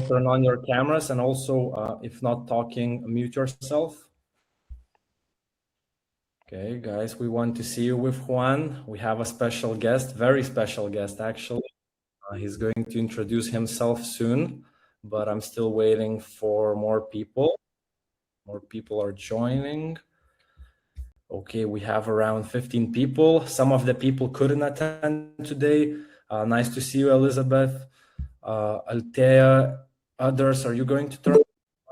turn on your cameras, and also, if not talking, mute yourself. Okay, guys, we want to see you with Juan. We have a special guest, very special guest, actually. He's going to introduce himself soon, but I'm still waiting for more people. More people are joining. Okay, we have around 15 people. Some of the people couldn't attend today. Nice to see you, Elizabeth. Altea, others, are you going to turn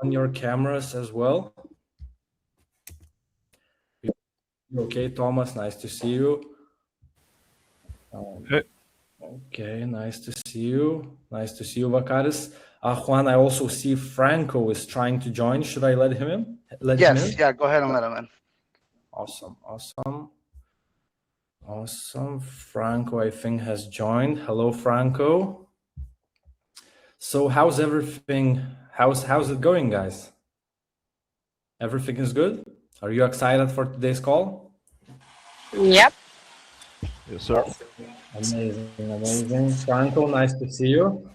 on your cameras as well? Okay, Thomas, nice to see you. Hey. Okay, nice to see you. Nice to see you, Vakaris. Juan, I also see Franco is trying to join. Should I let him in? Yes, yeah, go ahead and let him in. Awesome, awesome. Awesome. Franco, I think, has joined. Hello, Franco. So how's everything? How's it going, guys? Everything is good? Are you excited for today's call? Yep. Yes, sir. Amazing, amazing. Franco, nice to see you.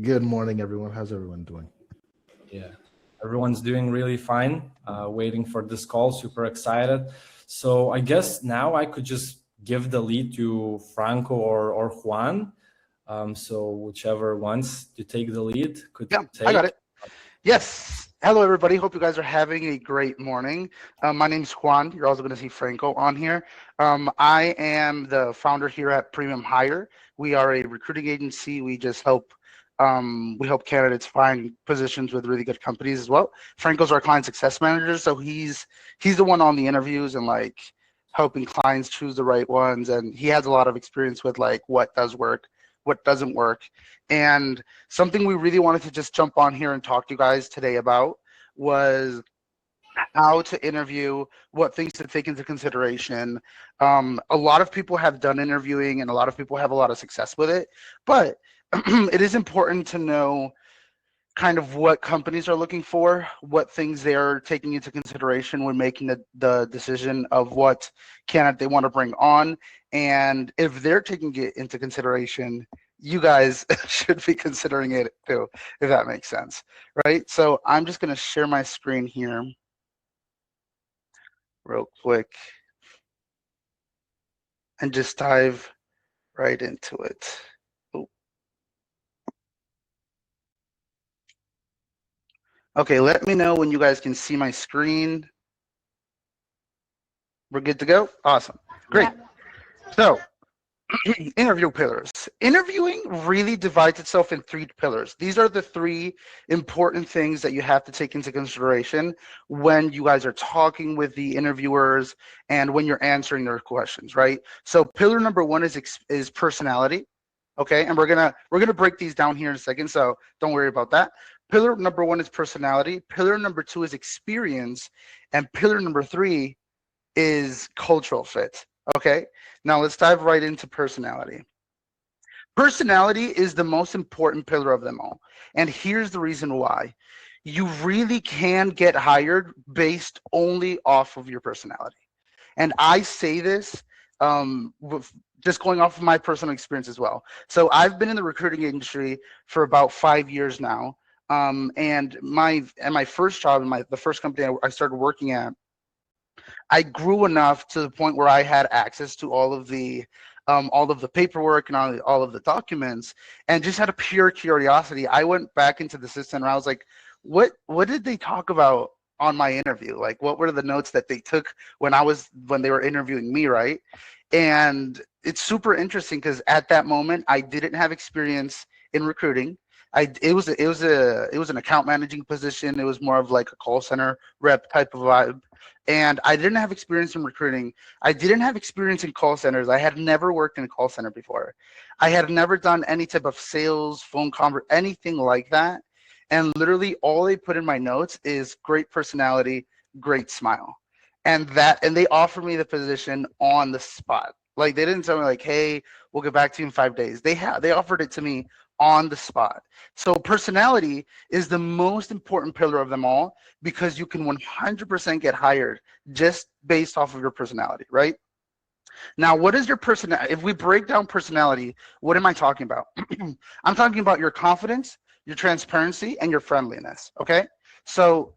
Good morning, everyone. How's everyone doing? Yeah, everyone's doing really fine. Waiting for this call, super excited. So I guess now I could just give the lead to Franco or Juan. So whichever wants to take the lead could take. I got it. Yes. Hello, everybody. Hope you guys are having a great morning. My name is Juan. You're also going to see Franco on here. I am the founder here at Premium Hire. We are a recruiting agency. We just help candidates find positions with really good companies as well. Franco's our client success manager, so he's the one on the interviews and like helping clients choose the right ones. And he has a lot of experience with like what does work, what doesn't work. And something we really wanted to just jump on here and talk to you guys today about was how to interview, what things to take into consideration. A lot of people have done interviewing and a lot of people have a lot of success with it, but it is important to know kind of what companies are looking for, what things they're taking into consideration when making the decision of what candidate they want to bring on. And if they're taking it into consideration, you guys should be considering it too, if that makes sense, right? So I'm just going to share my screen here real quick and just dive right into it. Okay, let me know when you guys can see my screen. We're good to go? Awesome. Great. So, interview pillars. Interviewing really divides itself in 3 pillars. These are the 3 important things that you have to take into consideration when you guys are talking with the interviewers and when you're answering their questions, right? So, pillar number 1 is personality. Okay, and we're gonna break these down here in a second, so don't worry about that. Pillar number 1 is personality. Pillar number 2 is experience, and pillar number 3 is cultural fit. Okay, now let's dive right into personality. Personality is the most important pillar of them all, and here's the reason why. You really can get hired based only off of your personality, and I say this just going off of my personal experience as well. So I've been in the recruiting industry for about 5 years now. And my first job, the first company I started working at, I grew enough to the point where I had access to all of the paperwork and all of the documents, and just out of pure curiosity, I went back into the system and I was like, what did they talk about on my interview? Like, what were the notes that they took when they were interviewing me, right? And it's super interesting because at that moment I didn't have experience in recruiting. It was an account managing position. It was more of like a call center rep type of vibe, and I didn't have experience in recruiting. I didn't have experience in call centers. I had never worked in a call center before. I had never done any type of sales, phone anything like that. And literally all they put in my notes is great personality, great smile. And they offered me the position on the spot. Like, they didn't tell me like, hey, we'll get back to you in 5 days. They offered it to me on the spot. So personality is the most important pillar of them all, because you can 100% get hired just based off of your personality, right? Now, what is your personality? If we break down personality, what am I talking about? I'm talking about your confidence, your transparency, and your friendliness. Okay, so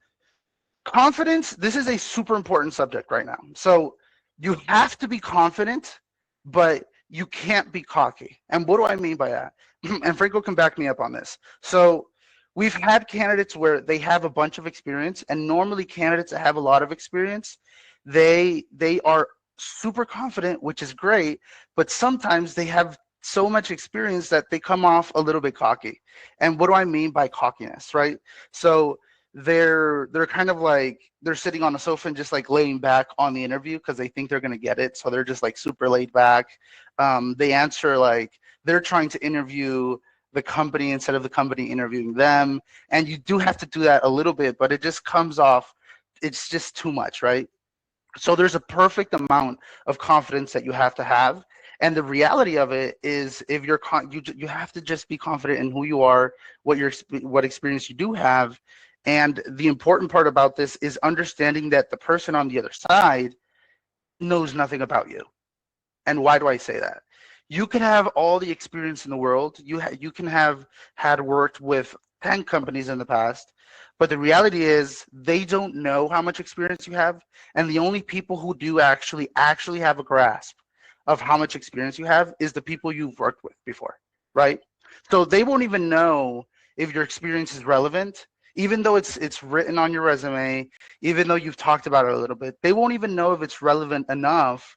confidence, this is a super important subject right now. So you have to be confident, but you can't be cocky. And what do I mean by that? And Franco can back me up on this. So we've had candidates where they have a bunch of experience, and normally candidates that have a lot of experience, they are super confident, which is great, but sometimes they have so much experience that they come off a little bit cocky. And what do I mean by cockiness, right? So they're kind of like they're sitting on a sofa and just like laying back on the interview because they think they're going to get it, so they're just like super laid back. They answer like they're trying to interview the company instead of the company interviewing them, and you do have to do that a little bit, but it just comes off, it's just too much, right? So there's a perfect amount of confidence that you have to have, and the reality of it is if you're you have to just be confident in who you are, what experience you do have. And the important part about this is understanding that the person on the other side knows nothing about you. And why do I say that? You can have all the experience in the world. You can have had worked with 10 companies in the past, but the reality is they don't know how much experience you have, and the only people who do actually have a grasp of how much experience you have is the people you've worked with before, right? So they won't even know if your experience is relevant, even though it's written on your resume, even though you've talked about it a little bit. They won't even know if it's relevant enough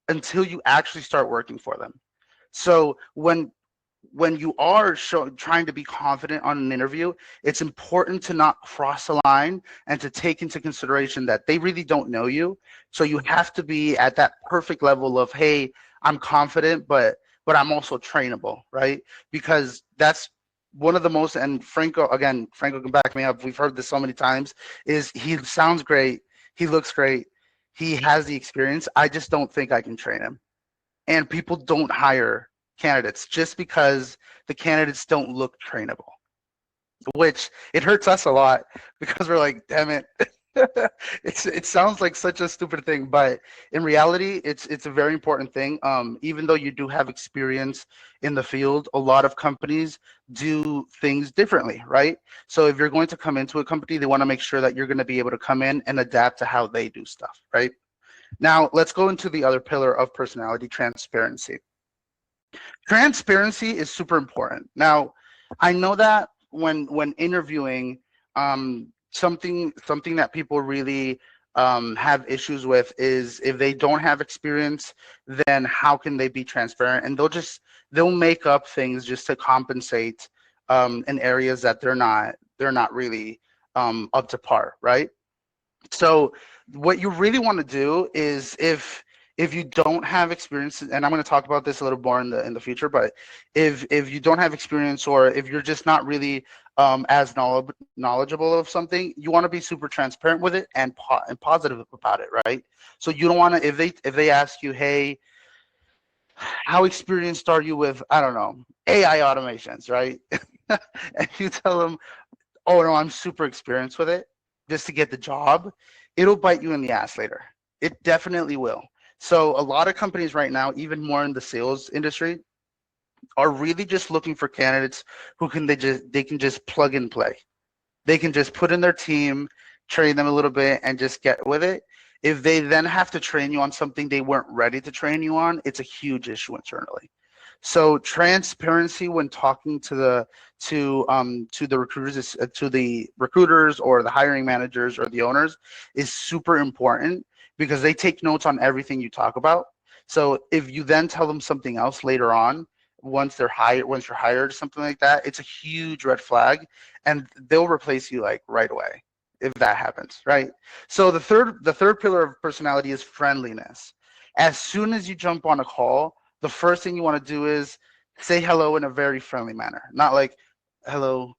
until you actually start working for them. So when you are trying to be confident on an interview, it's important to not cross a line and to take into consideration that they really don't know you. So you have to be at that perfect level of, hey, I'm confident, but I'm also trainable, right? Because that's one of the most, and Franco can back me up. We've heard this so many times, is he sounds great. He looks great. He has the experience. I just don't think I can train him. And people don't hire candidates just because the candidates don't look trainable, which it hurts us a lot because we're like, damn it. It sounds like such a stupid thing, but in reality, it's a very important thing. Even though you do have experience in the field, a lot of companies do things differently, right? So if you're going to come into a company, they want to make sure that you're going to be able to come in and adapt to how they do stuff, right? Now, let's go into the other pillar of personality, transparency. Transparency is super important. Now, I know that when interviewing, something that people really have issues with is if they don't have experience, then how can they be transparent? And they'll make up things just to compensate in areas that they're not really up to par, right? So what you really want to do is if you don't have experience, and I'm going to talk about this a little more in the future, but if you don't have experience, or if you're just not really as knowledgeable of something, you want to be super transparent with it and positive about it, right? So you don't want to, if they ask you, hey, how experienced are you with, I don't know, AI automations, right? And you tell them, oh no, I'm super experienced with it, just to get the job, it'll bite you in the ass later. It definitely will. So a lot of companies right now, even more in the sales industry, are really just looking for candidates who they can just plug and play. They can just put in their team, train them a little bit, and just get with it. If they then have to train you on something they weren't ready to train you on, it's a huge issue internally. So transparency when talking to the recruiters, to the recruiters or the hiring managers or the owners, is super important because they take notes on everything you talk about. So if you then tell them something else later on, once you're hired or something like that, it's a huge red flag, and they'll replace you like right away if that happens, right? So the third pillar of personality is friendliness. As soon as you jump on a call, the first thing you want to do is say hello in a very friendly manner. Not like hello,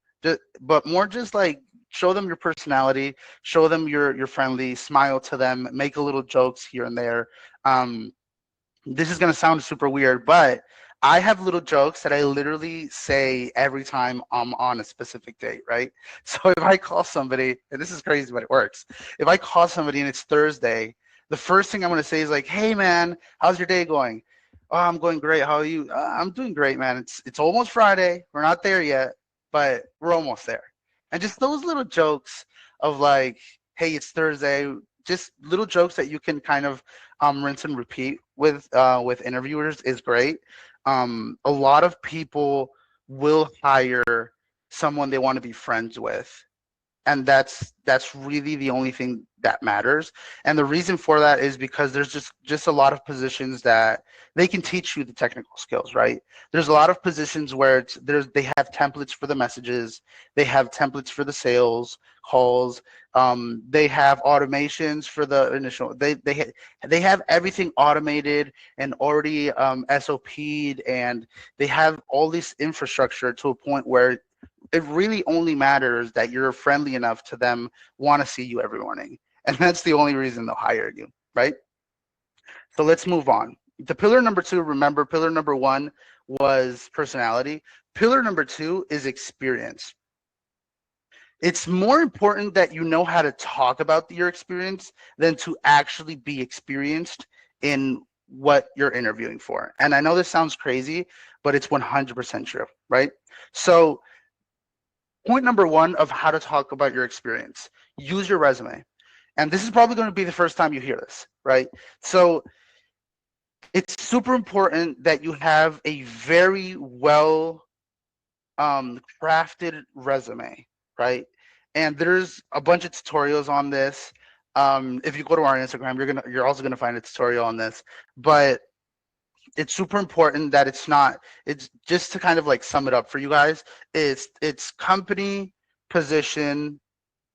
but more just like show them your personality, show them you're friendly, smile to them, make a little jokes here and there. This is gonna sound super weird, but I have little jokes that I literally say every time I'm on a specific date, right? So if I call somebody, and this is crazy, but it works. If I call somebody and it's Thursday, the first thing I'm gonna say is like, "Hey man, how's your day going?" "Oh, I'm going great. How are you?" I'm doing great, man. It's almost Friday. We're not there yet. but we're almost there. And just those little jokes of like, hey, it's Thursday, just little jokes that you can kind of rinse and repeat with interviewers is great. A lot of people will hire someone they want to be friends with, and that's really the only thing that matters. And the reason for that is because there's just a lot of positions that they can teach you the technical skills, right? There's a lot of positions where they have templates for the messages, they have templates for the sales calls, they have automations for the initial, they have everything automated and already SOP'd, and they have all this infrastructure to a point where it really only matters that you're friendly enough to them want to see you every morning. And that's the only reason they'll hire you, right? So let's move on. The pillar number 2, remember, pillar number 1 was personality. Pillar number 2 is experience. It's more important that you know how to talk about your experience than to actually be experienced in what you're interviewing for. And I know this sounds crazy, but it's 100% true, right? So point number 1 of how to talk about your experience, use your resume. And this is probably going to be the first time you hear this, right? So it's super important that you have a very well crafted resume, right? And there's a bunch of tutorials on this. If you go to our Instagram, you're also gonna find a tutorial on this. But it's super important that it's just to kind of like sum it up for you guys. It's company, position,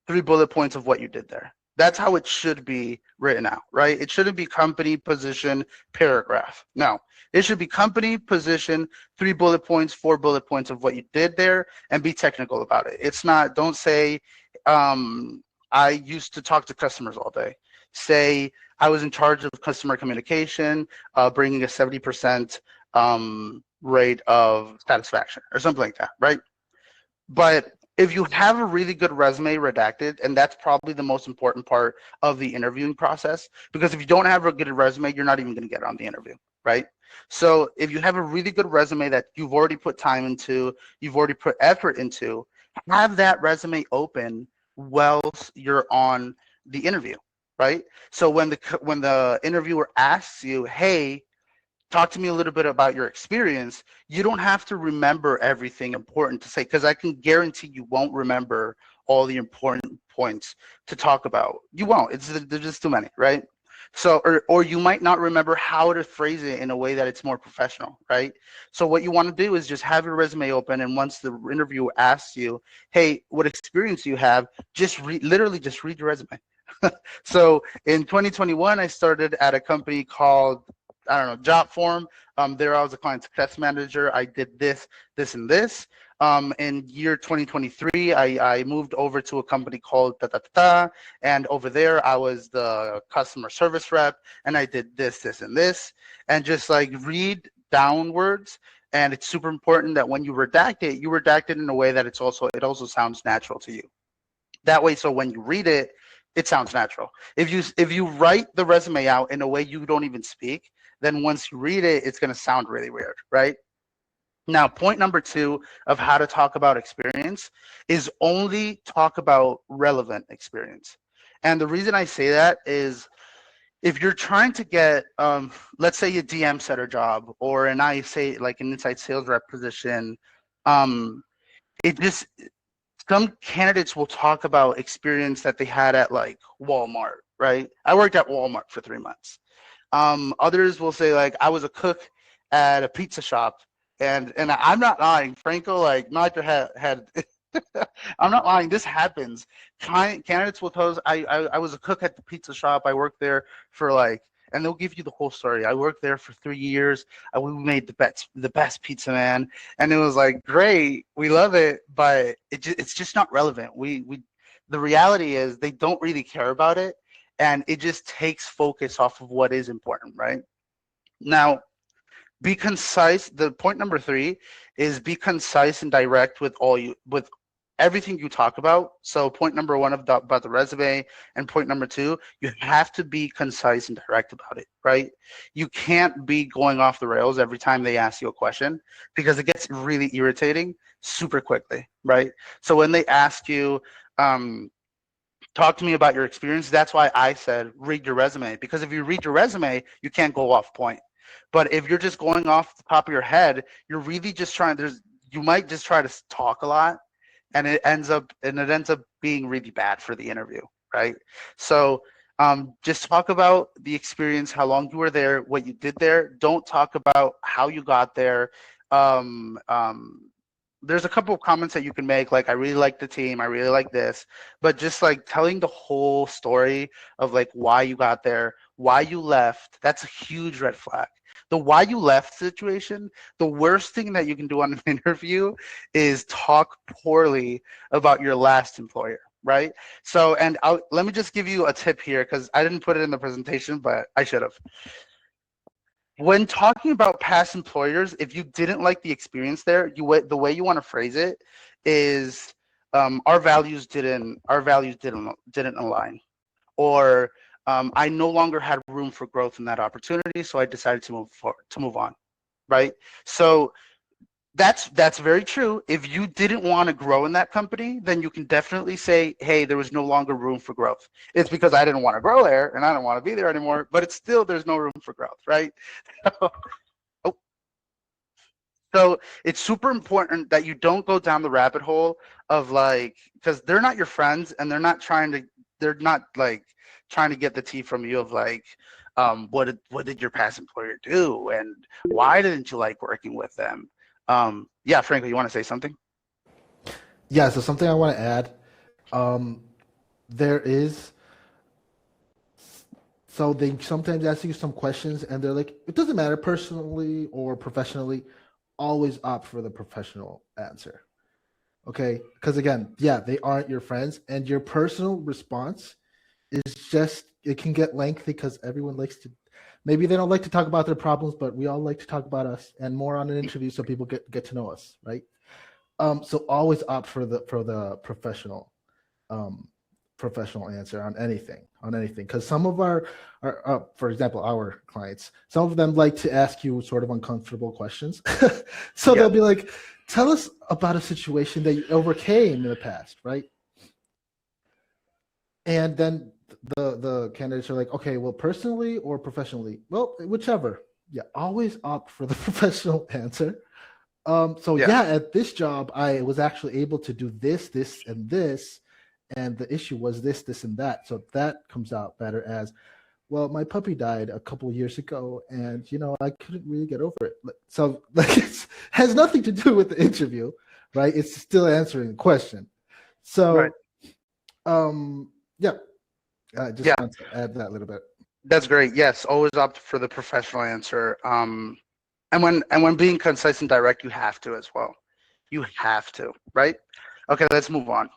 3 bullet points of what you did there. That's how it should be written out, right? It shouldn't be company, position, paragraph. No, it should be company, position, 3 bullet points, 4 bullet points of what you did there, and be technical about it. It's not, don't say, I used to talk to customers all day. Say, I was in charge of customer communication, bringing a 70% rate of satisfaction or something like that, right? But if you have a really good resume redacted, and that's probably the most important part of the interviewing process, because if you don't have a good resume, you're not even going to get on the interview, right? So if you have a really good resume that you've already put time into, you've already put effort into, have that resume open whilst you're on the interview, right? So when the interviewer asks you, hey, talk to me a little bit about your experience, you don't have to remember everything important to say, because I can guarantee you won't remember all the important points to talk about. You won't. There's just too many, right? So, or you might not remember how to phrase it in a way that it's more professional, right? So what you want to do is just have your resume open, and once the interviewer asks you, hey, what experience do you have, literally just read your resume. So in 2021, I started at a company called, I don't know, Jotform. There I was a client success manager. I did this, this, and this. In year 2023, I moved over to a company called Ta Ta Ta Ta, and over there I was the customer service rep, and I did this, this, and this, and just like read downwards. And it's super important that when you redact it in a way that it also sounds natural to you. That way, so when you read it, it sounds natural. If you write the resume out in a way you don't even speak, then once you read it, it's going to sound really weird, right? Now, point number 2 of how to talk about experience is only talk about relevant experience. And the reason I say that is if you're trying to get, let's say a DM setter job or an like an inside sales rep position, some candidates will talk about experience that they had at like Walmart, right? I worked at Walmart for 3 months. Others will say like, I was a cook at a pizza shop, and I'm not lying. Franco, like, nod your head. I'm not lying. This happens. Candidates will tell us, I was a cook at the pizza shop. I worked there for like, and they'll give you the whole story. I worked there for 3 years. We made the best pizza, man. And it was like, great, we love it, but it's just not relevant. The reality is they don't really care about it, and it just takes focus off of what is important, right? Now, be concise. The point number 3 is be concise and direct with everything you talk about. So point number one about the resume and point number two, you have to be concise and direct about it, right? You can't be going off the rails every time they ask you a question because it gets really irritating super quickly, right? So when they ask you, talk to me about your experience, that's why I said read your resume, because if you read your resume, you can't go off point. But if you're just going off the top of your head, you're really just you might just try to talk a lot, and it ends up being really bad for the interview, right? So just talk about the experience, how long you were there, what you did there. Don't talk about how you got there. Um, um, there's a couple of comments that you can make, like I really like the team, I really like this, but just like telling the whole story of like why you got there, why you left, that's a huge red flag. The why you left situation, the worst thing that you can do on an interview is talk poorly about your last employer, right? So, and let me just give you a tip here, because I didn't put it in the presentation, but I should have. When talking about past employers, if you didn't like the experience there, the way you want to phrase it is our values didn't align, or I no longer had room for growth in that opportunity, so I decided to move on, right? So that's very true. If you didn't want to grow in that company, then you can definitely say, hey, there was no longer room for growth. It's because I didn't want to grow there and I don't want to be there anymore, but it's still, there's no room for growth, right? Oh, so it's super important that you don't go down the rabbit hole of like, because they're not your friends and they're not like trying to get the tea from you of like, what did your past employer do and why didn't you like working with them? Yeah, Franco, you want to say something? Yeah, so something I want to add. There is, so they sometimes ask you some questions and they're like, it doesn't matter personally or professionally, always opt for the professional answer. Okay? Because again, yeah, they aren't your friends and your personal response is just, it can get lengthy because everyone likes to, maybe they don't like to talk about their problems, but we all like to talk about us and more on an interview so people get to know us, right? So always opt for the professional answer on anything, because some of our for example, our clients, some of them like to ask you sort of uncomfortable questions. So Yeah. they'll be like, tell us about a situation that you overcame in the past, right? And then the candidates are like, okay, well, personally or professionally? Well, whichever. Yeah, always opt for the professional answer. So Yeah. yeah, at this job, I was actually able to do this, this, and this, and the issue was this, this, and that. So that comes out better as, well, my puppy died a couple of years ago, and I couldn't really get over it. So like it has nothing to do with the interview, right? It's still answering the question. So, Right. Yeah, I just Yeah. want to add that a little bit. That's great. Yes, always opt for the professional answer. And when being concise and direct, you have to as well. You have to, right? Okay, let's move on.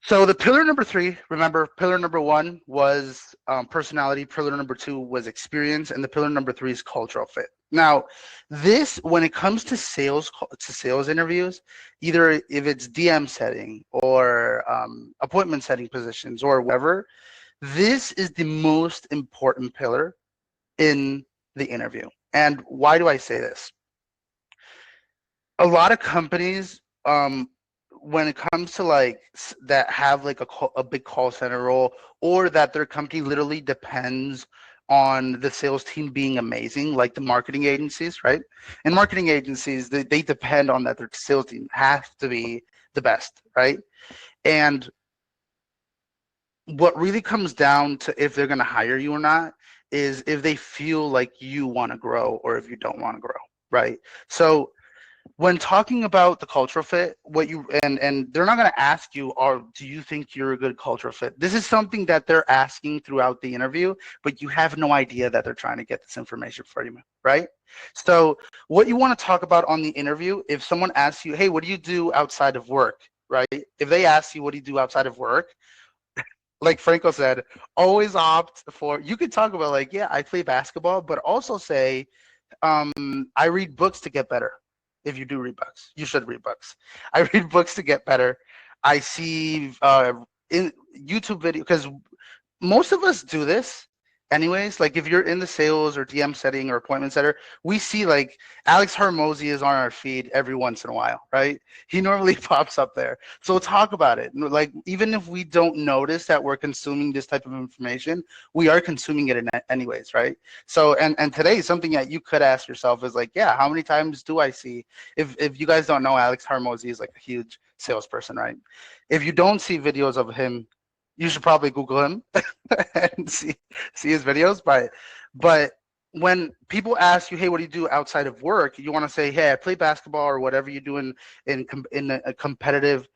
So the pillar number 3, remember, pillar number 1 was personality, pillar number 2 was experience, and the pillar number 3 is cultural fit. Now, this, when it comes to sales interviews, either if it's DM setting or appointment setting positions or whatever, this is the most important pillar in the interview. And why do I say this? A lot of companies, when it comes to like that have like a big call center role, or that their company literally depends on the sales team being amazing, like the marketing agencies, right? And marketing agencies, they depend on that their sales team has to be the best, right? And what really comes down to if they're going to hire you or not is if they feel like you want to grow or if you don't want to grow, right? So when talking about the cultural fit, what you and they're not going to ask you, or do you think you're a good cultural fit? This is something that they're asking throughout the interview, but you have no idea that they're trying to get this information for you, right? So what you want to talk about on the interview, if someone asks you, hey, what do you do outside of work, right? If they ask you, what do you do outside of work? Like Franco said, always opt for, you could talk about like, yeah, I play basketball, but also say, I read books to get better. If you do read books, you should read books. I read books to get better. I see in YouTube video, because most of us do this anyways. Like if you're in the sales or DM setting or appointment setter, we see like Alex Hormozy is on our feed every once in a while, right? He normally pops up there. So talk about it. Like even if we don't notice that we're consuming this type of information, we are consuming it anyways, right? So and today something that you could ask yourself is like, yeah, how many times do I see? If you guys don't know, Alex Hormozy is like a huge salesperson, right? If you don't see videos of him, you should probably Google him and see his videos. But when people ask you, hey, what do you do outside of work? You want to say, hey, I play basketball or whatever you do in a competitive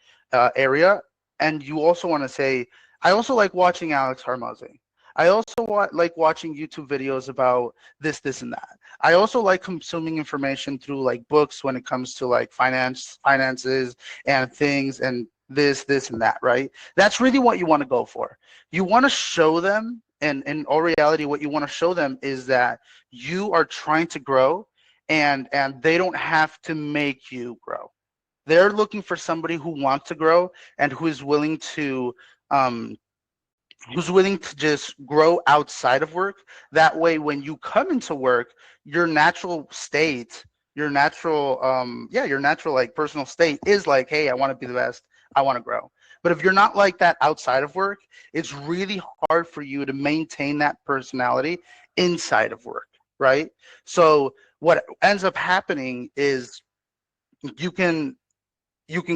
area. And you also want to say, I also like watching Alex Hormozy. I also like watching YouTube videos about this, and that. I also like consuming information through like books when it comes to like finances and things and this, and that, right? That's really what you want to go for. You want to show them, and in all reality, what you want to show them is that you are trying to grow, and they don't have to make you grow. They're looking for somebody who wants to grow and who's willing to just grow outside of work. That way, when you come into work, your natural state, your natural like personal state is like, hey, I want to be the best. I want to grow. But if you're not like that outside of work, it's really hard for you to maintain that personality inside of work, right? So what ends up happening is you can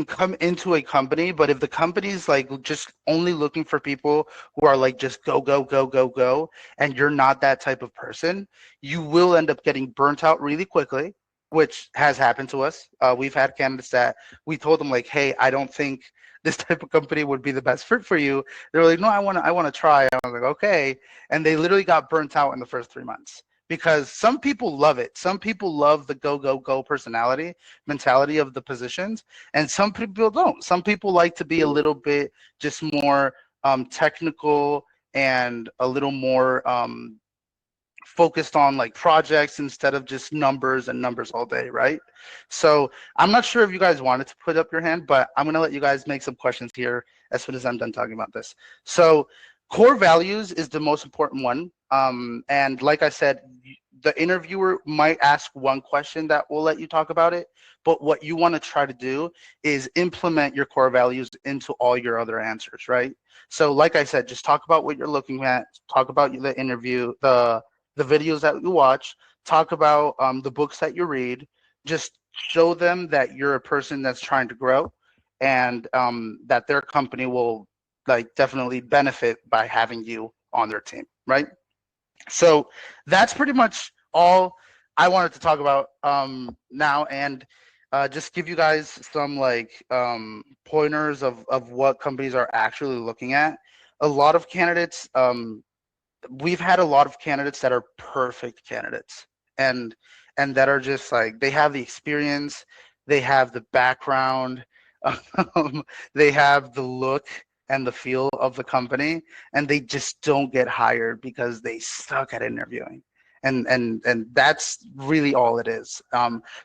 come into a company, but if the company's like just only looking for people who are like just go go go go go, and you're not that type of person, you will end up getting burnt out really quickly, which has happened to us. We've had candidates that we told them like, hey, I don't think this type of company would be the best fit for you. They're like, no, I want to try. I was like, okay, and they literally got burnt out in the first 3 months. Because some people love it. Some people love the go, go, go personality, mentality of the positions, and some people don't. Some people like to be a little bit just more technical and a little more focused on like projects instead of just numbers and numbers all day, right? So I'm not sure if you guys wanted to put up your hand, but I'm going to let you guys make some questions here as soon as I'm done talking about this. So core values is the most important one. And like I said, the interviewer might ask one question that will let you talk about it, but what you want to try to do is implement your core values into all your other answers, right? So like I said, just talk about what you're looking at, talk about the interview, the videos that you watch, talk about the books that you read, just show them that you're a person that's trying to grow, and that their company will like definitely benefit by having you on their team, right? So that's pretty much all I wanted to talk about now, and just give you guys some like pointers of what companies are actually looking at. A lot of candidates, we've had a lot of candidates that are perfect candidates, and that are just like, they have the experience, they have the background, they have the look and the feel of the company, and they just don't get hired because they suck at interviewing. And that's really all it is.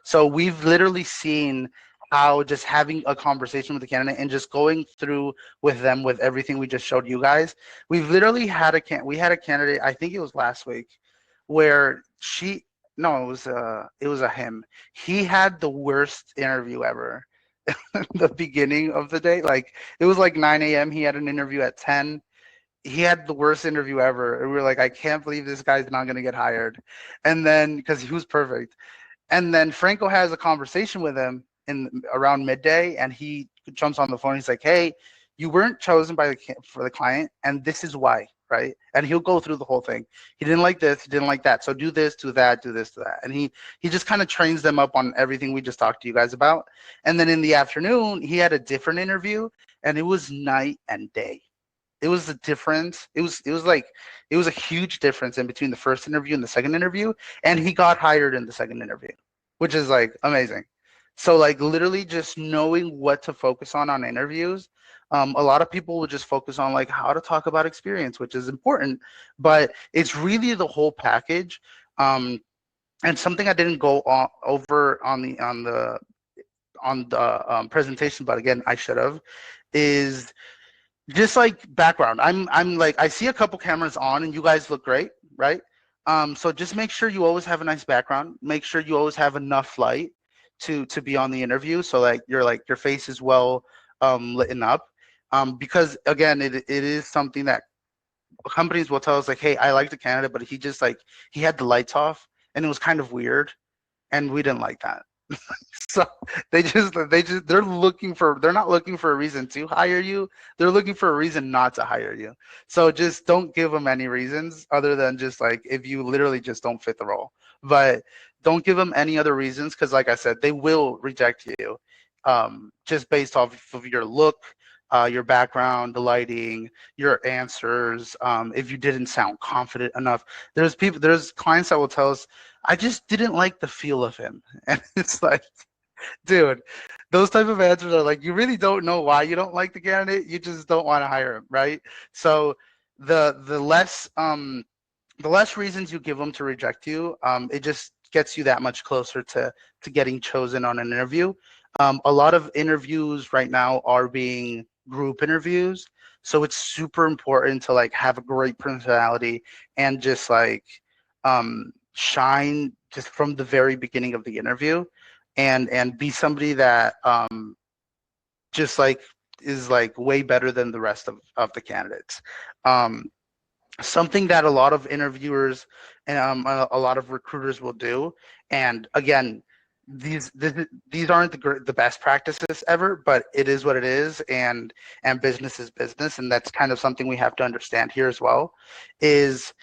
So we've literally seen how just having a conversation with the candidate and just going through with them with everything we just showed you guys. We've literally had we had a candidate, I think it was last week, where it was a him. He had the worst interview ever. The beginning of the day, like it was like 9 a.m. He had an interview at 10. He had the worst interview ever, and we were like, I can't believe this guy's not going to get hired. And then because he was perfect, and then Franco has a conversation with him in around midday, and he jumps on the phone. He's like, hey, you weren't chosen for the client, and this is why, right? And he'll go through the whole thing. He didn't like this, he didn't like that, so do this, do that, do this, do that. And he just kind of trains them up on everything we just talked to you guys about. And then in the afternoon, he had a different interview, and it was night and day. It was the difference. It was a huge difference in between the first interview and the second interview, and he got hired in the second interview, which is like amazing. So like literally just knowing what to focus on interviews. A lot of people will just focus on like how to talk about experience, which is important, but it's really the whole package. And something I didn't go over on the presentation, but again, I should have, is just like background. I'm like, I see a couple cameras on and you guys look great, right? So just make sure you always have a nice background. Make sure you always have enough light to be on the interview, so like your face is well lit up. Because again, it is something that companies will tell us, like, hey, I like the candidate, but he just like he had the lights off and it was kind of weird, and we didn't like that. So they're not looking for a reason to hire you. They're looking for a reason not to hire you. So just don't give them any reasons other than just like if you literally just don't fit the role. But don't give them any other reasons, because like I said, they will reject you just based off of your look, your background, the lighting, your answers. If you didn't sound confident enough, there's clients that will tell us, I just didn't like the feel of him. And it's like, dude, those type of answers are like, you really don't know why you don't like the candidate. You just don't want to hire him, right? So the less reasons you give them to reject you, it just gets you that much closer to getting chosen on an interview. A lot of interviews right now are being group interviews, so it's super important to like have a great personality and just like shine just from the very beginning of the interview, and be somebody that just like is like way better than the rest of the candidates. Something that a lot of interviewers and a lot of recruiters will do, and again, these aren't the best practices ever, but it is what it is, and business is business, and that's kind of something we have to understand here as well, is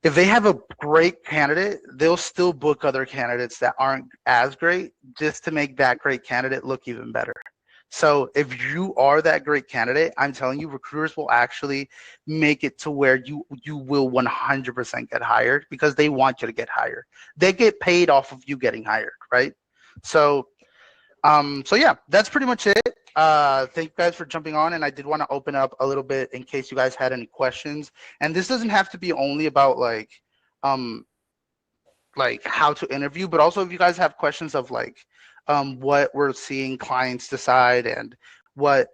if they have a great candidate, they'll still book other candidates that aren't as great just to make that great candidate look even better. So if you are that great candidate, I'm telling you, recruiters will actually make it to where you will 100% get hired, because they want you to get hired. They get paid off of you getting hired, right? So so yeah, that's pretty much it. Thank you guys for jumping on, and I did want to open up a little bit in case you guys had any questions. And this doesn't have to be only about like how to interview, but also if you guys have questions of like what we're seeing clients decide and what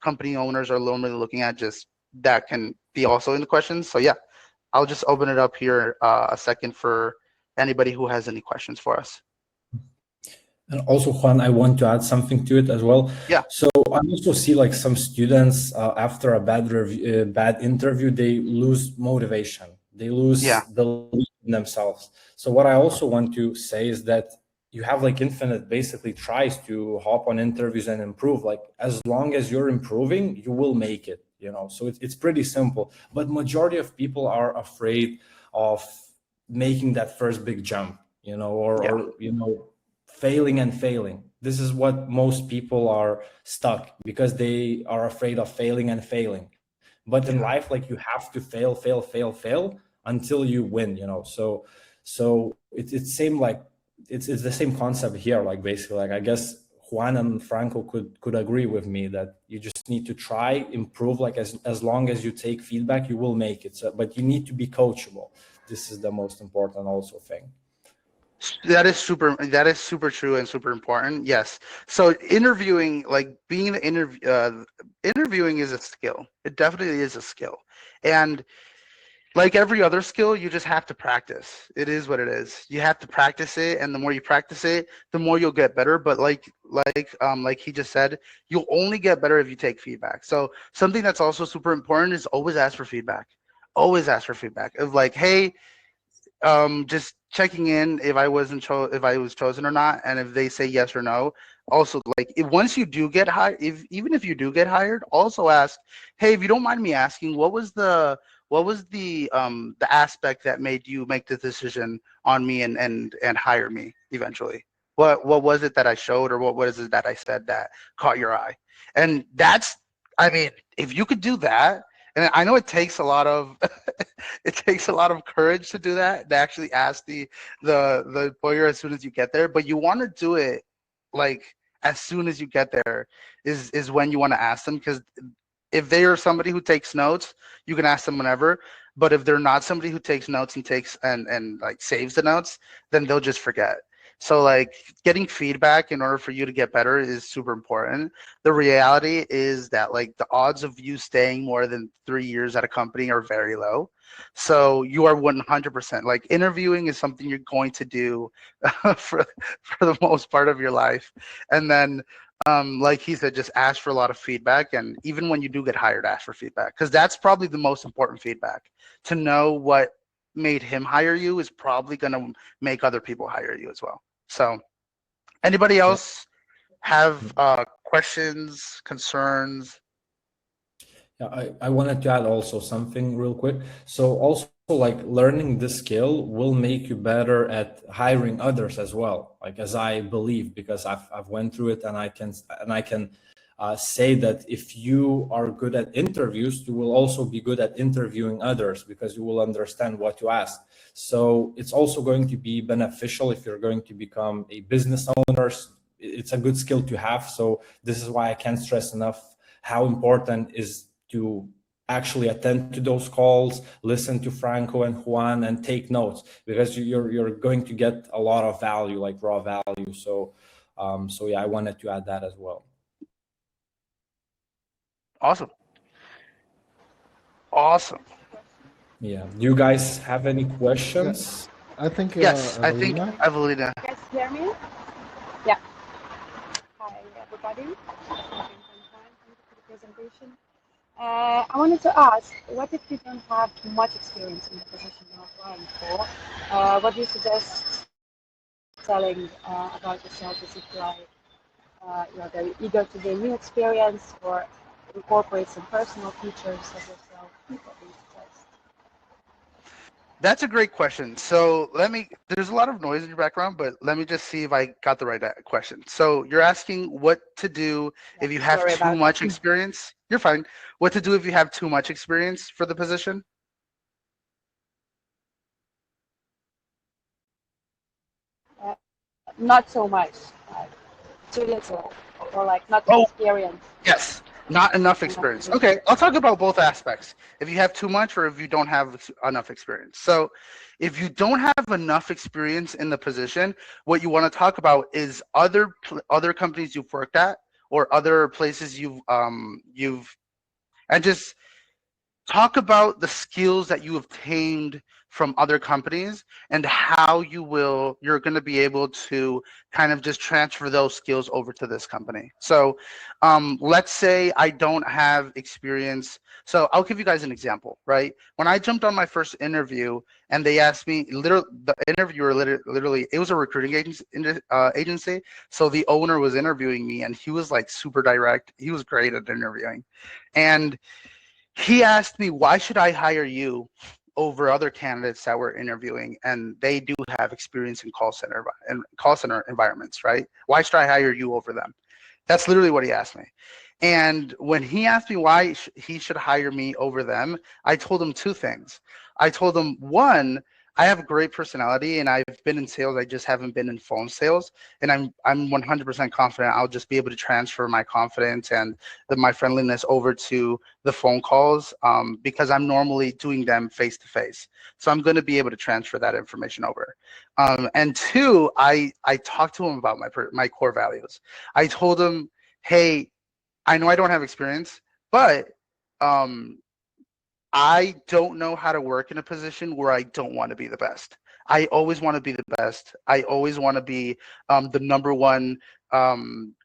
company owners are normally looking at, just that can be also in the questions. So yeah, I'll just open it up here a second for anybody who has any questions for us. And also, Juan, I want to add something to it as well. Yeah. So I also see like some students after a bad interview, they lose motivation. They lose the lead in themselves. So what I also want to say is that you have like infinite basically tries to hop on interviews and improve. Like as long as you're improving, you will make it. You know, so it's pretty simple. But majority of people are afraid of making that first big jump. You know, or you know, failing. This is what most people are stuck, because they are afraid of failing and failing. But in life, like you have to fail until you win, you know. So it's same like it's the same concept here. Like basically, like I guess Juan and Franco could agree with me that you just need to try, improve. Like as long as you take feedback, you will make it. So, but you need to be coachable. This is the most important also thing. That is super true and super important. Yes. So interviewing, like being the interviewing is a skill. It definitely is a skill. And like every other skill, you just have to practice. It is what it is. You have to practice it, and the more you practice it, the more you'll get better. But like he just said, you'll only get better if you take feedback. So something that's also super important is always ask for feedback. Always ask for feedback of like, hey, just checking in if I was chosen or not, and if they say yes or no. Also, like once you do get hired, even if you do get hired, also ask, hey, if you don't mind me asking, what was the aspect that made you make the decision on me and hire me eventually? What was it that I showed, or what was it that I said that caught your eye? And that's, I mean, if you could do that, and I know it takes a lot of courage to do that, to actually ask the employer as soon as you get there, but you want to do it like as soon as you get there is when you want to ask them, because if they are somebody who takes notes, you can ask them whenever. But if they're not somebody who takes notes and like saves the notes, then they'll just forget. So like getting feedback in order for you to get better is super important. The reality is that like the odds of you staying more than 3 years at a company are very low. So you are 100% like interviewing is something you're going to do for the most part of your life. And then like he said, just ask for a lot of feedback. And even when you do get hired, ask for feedback, because that's probably the most important feedback. To know what made him hire you is probably going to make other people hire you as well. So anybody else have questions, concerns? Yeah, I wanted to add also something real quick. So also like learning this skill will make you better at hiring others as well. Like as I believe, because I've went through it, and I can say that if you are good at interviews, you will also be good at interviewing others, because you will understand what to ask. So it's also going to be beneficial if you're going to become a business owner. It's a good skill to have. So this is why I can't stress enough how important is to actually attend to those calls, listen to Franco and Juan, and take notes, because you're going to get a lot of value, like raw value. So yeah, I wanted to add that as well. Awesome. Yeah. Do you guys have any questions? I think Yes, I think Evelina. Evelina. You guys hear me? Yeah. Hi, everybody. Having some time. Thank you for the presentation. I wanted to ask, what if you don't have much experience in the position you're applying for? What do you suggest telling about yourself? Is it like you're very eager to gain new experience, or incorporate some personal features of yourself? What do you suggest? That's a great question. So there's a lot of noise in your background, but let me just see if I got the right question. So you're asking what to do if you have Sorry too about much that. experience? You're fine. What to do if you have too much experience for the position? Uh, Not so much, too little, or like not too Oh, experienced yes, not enough in that experience. position. Okay, I'll talk about both aspects. If you have too much or if you don't have enough experience. So, if you don't have enough experience in the position, what you want to talk about is other companies you've worked at, or other places you've and just talk about the skills that you obtained from other companies, and how you're going to be able to kind of just transfer those skills over to this company. So let's say I don't have experience. So I'll give you guys an example. Right, when I jumped on my first interview and they asked me, literally the interviewer literally, it was a recruiting agency. So the owner was interviewing me, and he was like super direct. He was great at interviewing. And he asked me, why should I hire you over other candidates that we're interviewing, and they do have experience in call center environments, right? Why should I hire you over them? That's literally what he asked me. And when he asked me why he should hire me over them, I told him two things. I told him, one, I have a great personality and I've been in sales. I just haven't been in phone sales. And I'm 100% confident I'll just be able to transfer my confidence and my friendliness over to the phone calls, because I'm normally doing them face to face. So I'm going to be able to transfer that information over. And two, I talked to him about my core values. I told him, hey, I know I don't have experience, but um, I don't know how to work in a position where I don't want to be the best. I always want to be the best. I always want to be the number one, um,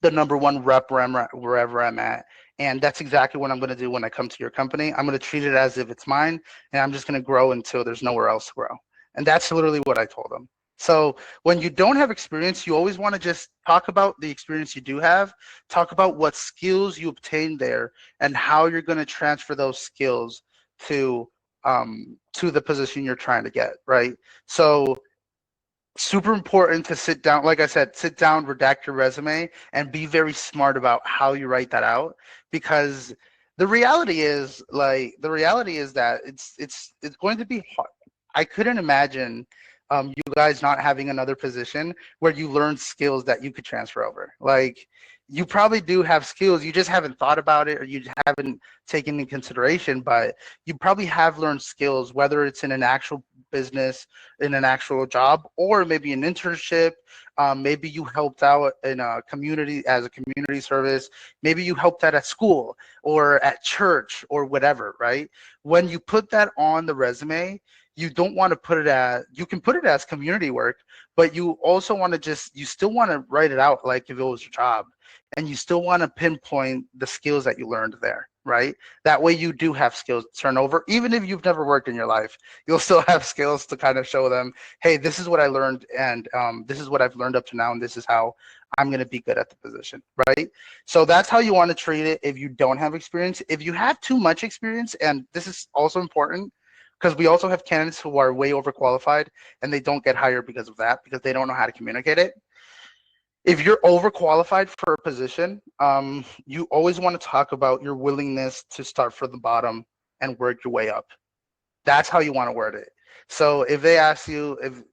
the number one rep wherever I'm at. And that's exactly what I'm going to do when I come to your company. I'm going to treat it as if it's mine, and I'm just going to grow until there's nowhere else to grow. And that's literally what I told them. So when you don't have experience, you always want to just talk about the experience you do have, talk about what skills you obtained there, and how you're going to transfer those skills to the position you're trying to get, right? So super important to sit down, like I said, sit down, redact your resume, and be very smart about how you write that out, because the reality is that it's going to be hard. I couldn't imagine you guys not having another position where you learn skills that you could transfer over. Like you probably do have skills. You just haven't thought about it, or you haven't taken into consideration, but you probably have learned skills, whether it's in an actual business, in an actual job, or maybe an internship. Maybe you helped out in a community as a community service. Maybe you helped out at school or at church or whatever, right? When you put that on the resume, you don't want to put it as, you can put it as community work, but you also want to you still want to write it out like if it was your job, and you still want to pinpoint the skills that you learned there, right? That way you do have skills to turn over. Even if you've never worked in your life, you'll still have skills to kind of show them, hey, this is what I learned, and this is what I've learned up to now, and this is how I'm going to be good at the position, right? So that's how you want to treat it if you don't have experience. If you have too much experience, and this is also important, because we also have candidates who are way overqualified and they don't get hired because of that, because they don't know how to communicate it. If you're overqualified for a position, you always want to talk about your willingness to start from the bottom and work your way up. That's how you want to word it. So if they ask you, if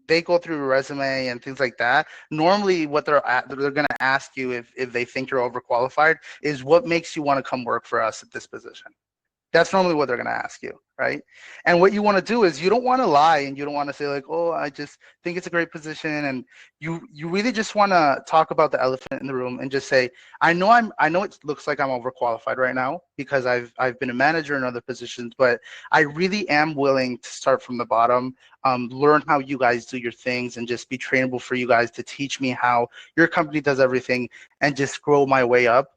they go through your resume and things like that, normally what they're going to ask you, if they think you're overqualified, is what makes you want to come work for us at this position. That's normally what they're going to ask you, right? And what you want to do is, you don't want to lie, and you don't want to say like, oh, I just think it's a great position. And you really just want to talk about the elephant in the room and just say, I know it looks like I'm overqualified right now because I've been a manager in other positions, but I really am willing to start from the bottom, learn how you guys do your things, and just be trainable for you guys to teach me how your company does everything, and just grow my way up.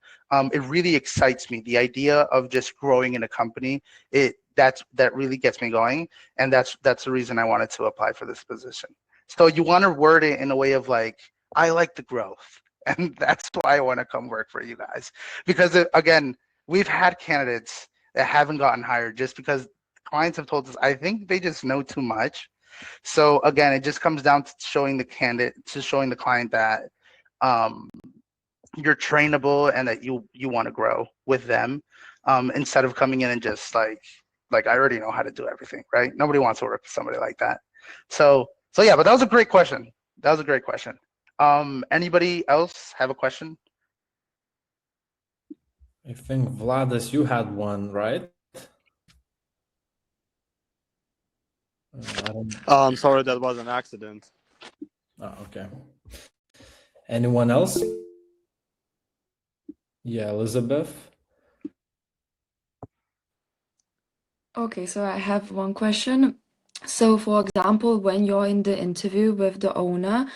It really excites me. The idea of just growing in a company, that really gets me going, and that's the reason I wanted to apply for this position. So you want to word it in a way of like, I like the growth, and that's why I want to come work for you guys. Because again, we've had candidates that haven't gotten hired just because clients have told us, I think they just know too much. So again, it just comes down to showing the client that you're trainable and that you want to grow with them, instead of coming in and just like I already know how to do everything, right? Nobody wants to work with somebody like that. So yeah, but that was a great question. Anybody else have a question? I think Vladas, you had one, right? I'm sorry, that was an accident. Oh, okay. Anyone else? Yeah, Elizabeth. Okay, so I have one question. So, for example, when you're in the interview with the owner,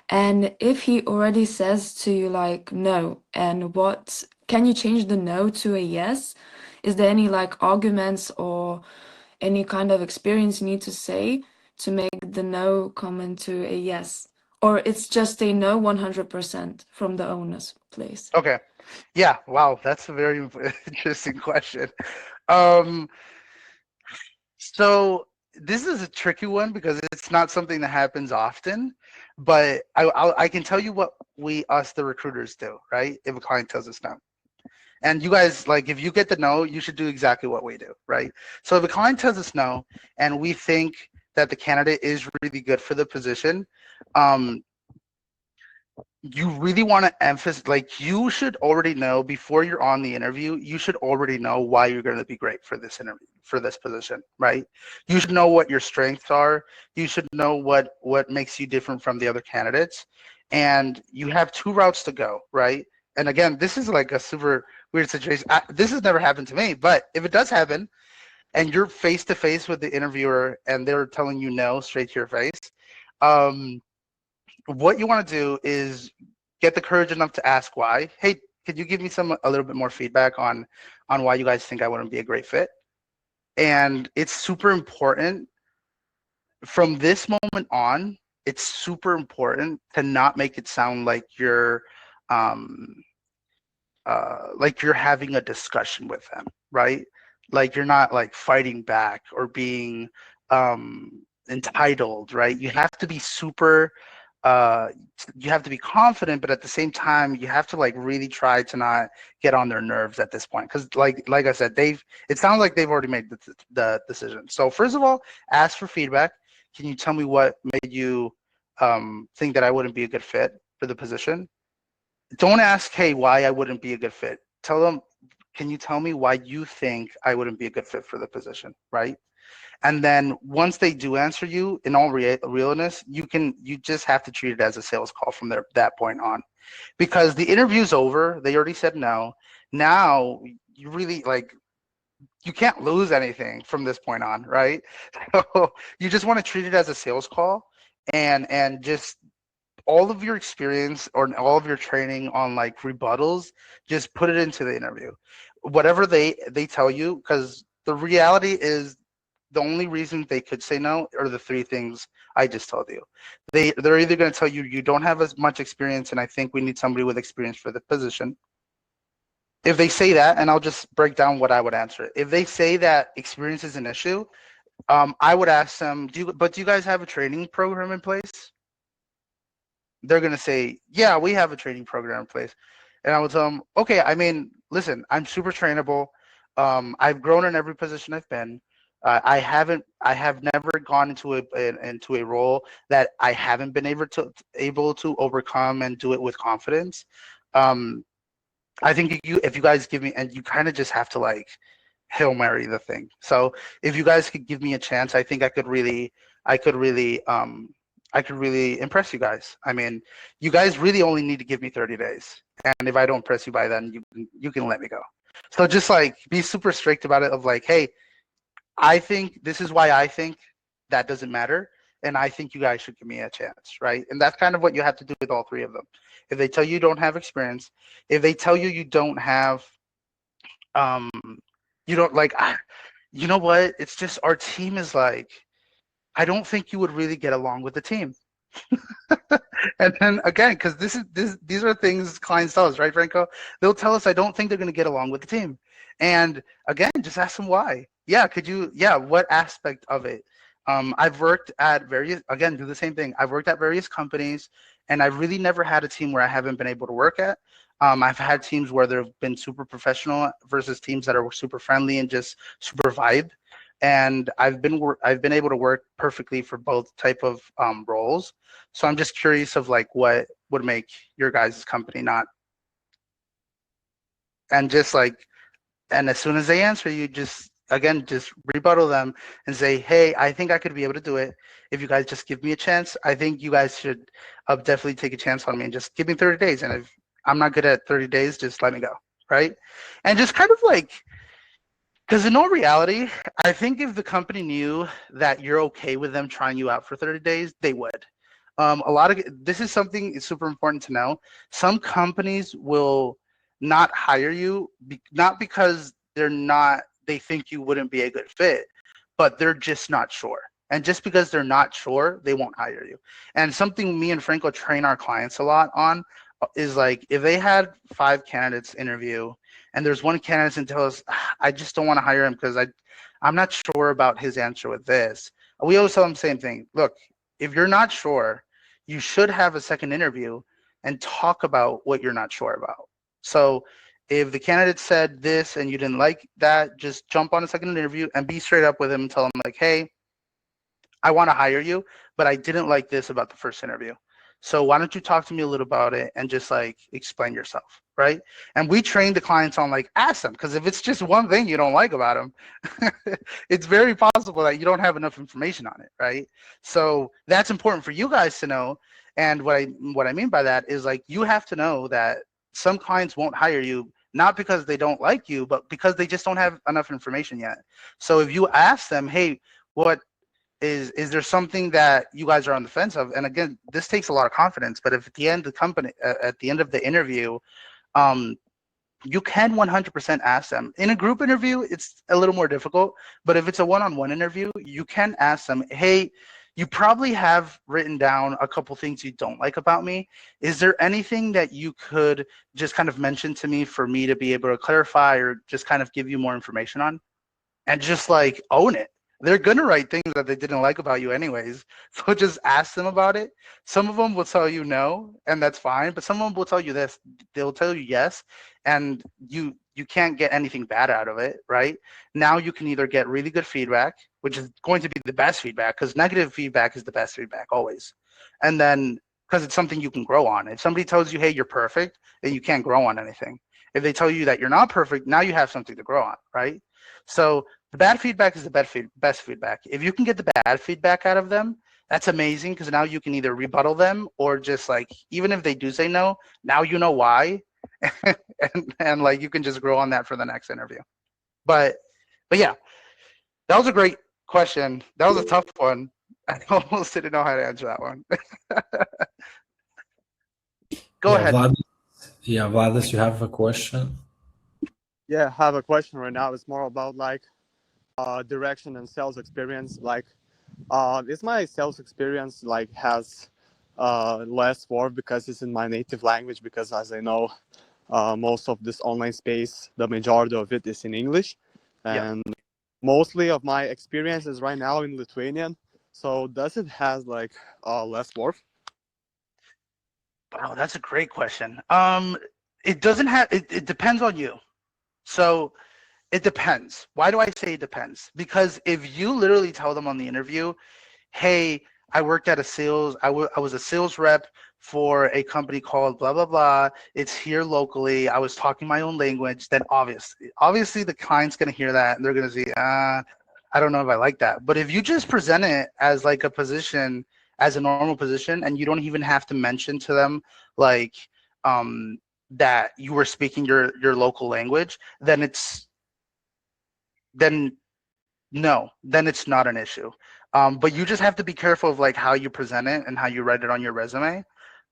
and if he already says to you like no, and what can you change the no to a yes? Is there any like arguments or any kind of experience you need to say to make the no come into a yes? Or it's just a no 100% from the owner's place? Okay. Yeah. Wow. That's a very interesting question. Um, so this is a tricky one because it's not something that happens often, but I can tell you what the recruiters do, right? If a client tells us no. And you guys, like, if you get the no, you should do exactly what we do, right? So if a client tells us no and we think that the candidate is really good for the position, you really want to emphasize, like, you should already know before you're on the interview, you should already know why you're going to be great for this interview, for this position, right? You should know what your strengths are. You should know what makes you different from the other candidates. And you have two routes to go, right? And again, this is like a super weird situation. This has never happened to me, but if it does happen and you're face to face with the interviewer and they're telling you no straight to your face, what you want to do is get the courage enough to ask why. Hey, could you give me a little bit more feedback on why you guys think I wouldn't be a great fit? And it's super important from this moment on. It's super important to not make it sound like you're having a discussion with them, right? Like you're not like fighting back or being entitled, right? You have to be super you have to be confident, but at the same time you have to like really try to not get on their nerves at this point, because like I said, it sounds like they've already made the decision. So first of all, ask for feedback. Can you tell me what made you think that I wouldn't be a good fit for the position? don't ask, hey, why I wouldn't be a good fit. Tell them, can you tell me why you think I wouldn't be a good fit for the position, right? And then once they do answer you, in all realness, you just have to treat it as a sales call from that point on, because the interview's over. They already said no. Now you really like you can't lose anything from this point on, right? So you just want to treat it as a sales call, and just all of your experience or all of your training on like rebuttals, just put it into the interview. Whatever they tell you, because the reality is the only reason they could say no are the three things I just told you. They're either going to tell you don't have as much experience and I think we need somebody with experience for the position. If they say that, and I'll just break down what I would answer. If they say that experience is an issue, I would ask them, do you guys have a training program in place? They're going to say, yeah, we have a training program in place. And I would tell them, okay, I mean, listen, I'm super trainable. I've grown in every position I've been. I have never gone into a role that I haven't been able to overcome and do it with confidence. I think if you guys give me, and you kind of just have to like Hail Mary the thing. So if you guys could give me a chance, I think I could really impress you guys. I mean, you guys really only need to give me 30 days. And if I don't impress you by then, you can let me go. So just like be super strict about it of like, hey, I think this is why I think that doesn't matter. And I think you guys should give me a chance, right? And that's kind of what you have to do with all three of them. If they tell you don't have experience, if they tell you you don't have, you don't like, you know what? It's just our team is like, I don't think you would really get along with the team. And then again, because these are things clients tell us, right, Franco? They'll tell us, I don't think they're going to get along with the team. And again, just ask them why. Yeah, what aspect of it? I've worked at again, do the same thing. I've worked at various companies, and I've really never had a team where I haven't been able to work at. I've had teams where they've been super professional versus teams that are super friendly and just super vibe. And I've been able to work perfectly for both type of roles. So I'm just curious of like what would make your guys' company not, and just like, and as soon as they answer you, just rebuttal them and say, hey, I think I could be able to do it. If you guys just give me a chance, I think you guys should definitely take a chance on me and just give me 30 days. And if I'm not good at 30 days, just let me go, right? And just kind of like, because in all reality, I think if the company knew that you're okay with them trying you out for 30 days, they would. This is something it's super important to know. Some companies will not hire you, not because they think you wouldn't be a good fit, but they're just not sure. And just because they're not sure, they won't hire you. And something me and Franco train our clients a lot on is like, if they had 5 candidates interview and there's one candidate and tell us, I just don't want to hire him because I'm not sure about his answer with this. We always tell them the same thing. Look, if you're not sure, you should have a second interview and talk about what you're not sure about. So if the candidate said this and you didn't like that, just jump on a second interview and be straight up with him and tell him like, hey, I want to hire you, but I didn't like this about the first interview. So why don't you talk to me a little about it and just like explain yourself, right? And we train the clients on like, ask them, because if it's just one thing you don't like about them, it's very possible that you don't have enough information on it, right? So that's important for you guys to know. And what I mean by that is like, you have to know that some clients won't hire you, not because they don't like you, but because they just don't have enough information yet. So if you ask them, hey, what is there something that you guys are on the fence of? And again, this takes a lot of confidence, but if at the end of the interview, you can 100% ask them. In a group interview, it's a little more difficult, but if it's a one-on-one interview, you can ask them, hey, you probably have written down a couple things you don't like about me. Is there anything that you could just kind of mention to me for me to be able to clarify or just kind of give you more information on? And just like own it. They're gonna write things that they didn't like about you anyways. So just ask them about it. Some of them will tell you no, and that's fine. But some of them will tell you this. They'll tell you yes, and you can't get anything bad out of it, right? Now you can either get really good feedback, which is going to be the best feedback, because negative feedback is the best feedback always. And then because it's something you can grow on. If somebody tells you, hey, you're perfect, then you can't grow on anything. If they tell you that you're not perfect, now you have something to grow on, right? So the bad feedback is the best feedback. If you can get the bad feedback out of them, that's amazing, because now you can either rebuttal them or just like, even if they do say no, now you know why, and like you can just grow on that for the next interview. But yeah, that was a great question. That was a tough one. I almost didn't know how to answer that one. Go ahead. Vladis, you have a question? Yeah, I have a question right now. It's more about like direction and sales experience. Like, is my sales experience like has less work because it's in my native language? Because as I know, most of this online space, the majority of it is in English, and mostly of my experience is right now in Lithuanian. So does it has like less work? Wow, that's a great question. It doesn't have. It depends on you. So it depends. Why do I say it depends? Because if you literally tell them on the interview, hey, I worked at I was a sales rep for a company called blah, blah, blah. It's here locally. I was talking my own language. Then obviously the client's going to hear that and they're going to say, I don't know if I like that. But if you just present it as like a position, as a normal position, and you don't even have to mention to them like that you were speaking your local language, then it's not an issue. But you just have to be careful of like how you present it and how you write it on your resume.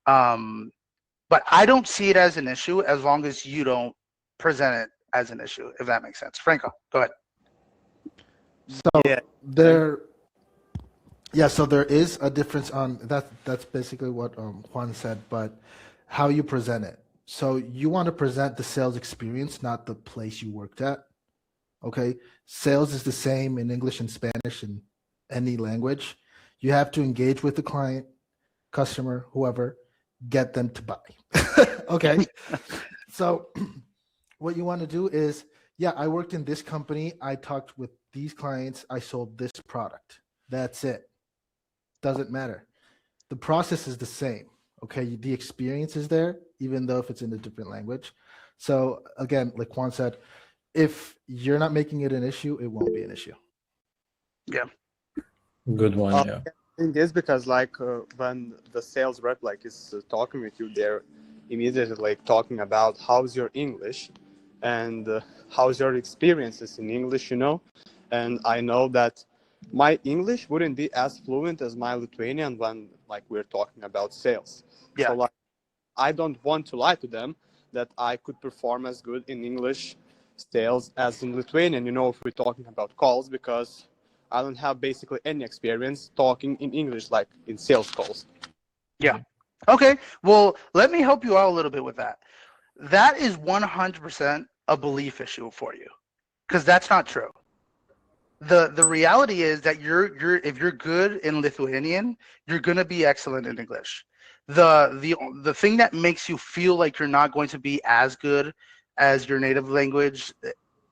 But I don't see it as an issue as long as you don't present it as an issue, if that makes sense. Franco, go ahead. So Yeah. so there is a difference on that. That's basically what Juan said, but how you present it. So you want to present the sales experience, not the place you worked at. Okay, sales is the same in English and Spanish and any language. You have to engage with the client, customer, whoever, get them to buy. Okay, so what you want to do is, yeah, I worked in this company. I talked with these clients. I sold this product. That's it. Doesn't matter. The process is the same. Okay, the experience is there, even though if it's in a different language. So again, like Juan said, if you're not making it an issue, it won't be an issue. Yeah. Good one, yeah. It is because like when the sales rep like is talking with you, they're immediately like talking about how's your English and how's your experiences in English, you know. And I know that my English wouldn't be as fluent as my Lithuanian when like we're talking about sales. Yeah. So like I don't want to lie to them that I could perform as good in English sales as in Lithuanian, you know, if we're talking about calls, because I don't have basically any experience talking in English like in sales calls. Yeah. Okay. Well, let me help you out a little bit with that. That is 100% a belief issue for you, because that's not true. The reality is that if you're good in Lithuanian, you're gonna be excellent in English. The thing that makes you feel like you're not going to be as good as your native language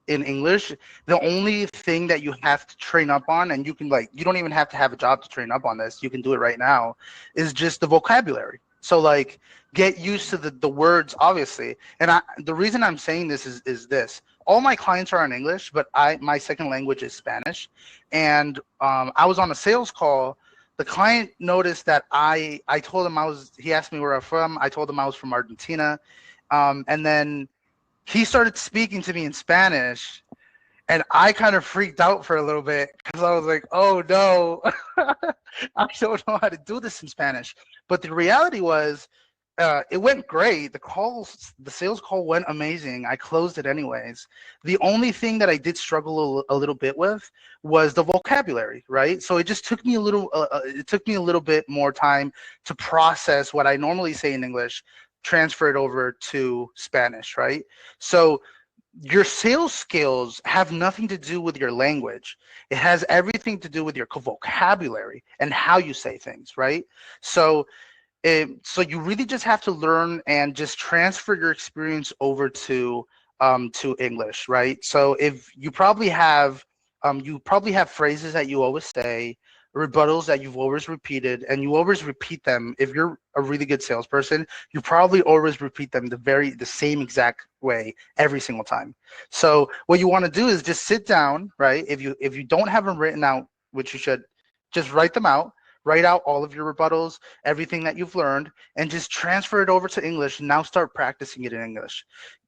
in English, the only thing that you have to train up on, and you don't even have to have a job to train up on this, you can do it right now, is just the vocabulary. So like get used to the words, obviously. And the reason I'm saying this is this. All my clients are in English, but my second language is Spanish. And I was on a sales call. The client noticed that I told him he asked me where I'm from. I told him I was from Argentina. And then he started speaking to me in Spanish, and I kind of freaked out for a little bit because I was like, oh no, I don't know how to do this in Spanish. But the reality was, it went great. The sales call went amazing. I closed it anyways. The only thing that I did struggle a little bit with was the vocabulary, right? So it just took me it took me a little bit more time to process what I normally say in English, transfer it over to Spanish, right? So your sales skills have nothing to do with your language. It has everything to do with your vocabulary and how you say things, right? So you really just have to learn and just transfer your experience over to English, right? So if you probably have phrases that you always say. rebuttals that you've always repeated, and you always repeat them. If you're a really good salesperson, you probably always repeat them the same exact way every single time. So what you want to do is just sit down, right? If you don't have them written out, which you should, just write them out. Write out all of your rebuttals, everything that you've learned, and just transfer it over to English. Now start practicing it in English.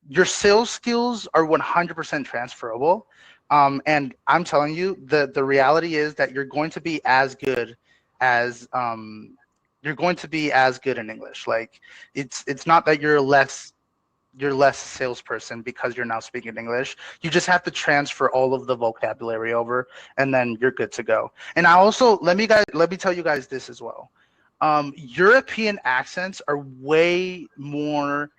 Your sales skills are 100% transferable. And I'm telling you, the reality is that you're going to be as good as you're going to be as good in English. Like it's not that you're less salesperson because you're now speaking English. You just have to transfer all of the vocabulary over, and then you're good to go. And I also let me tell you guys this as well. European accents are way more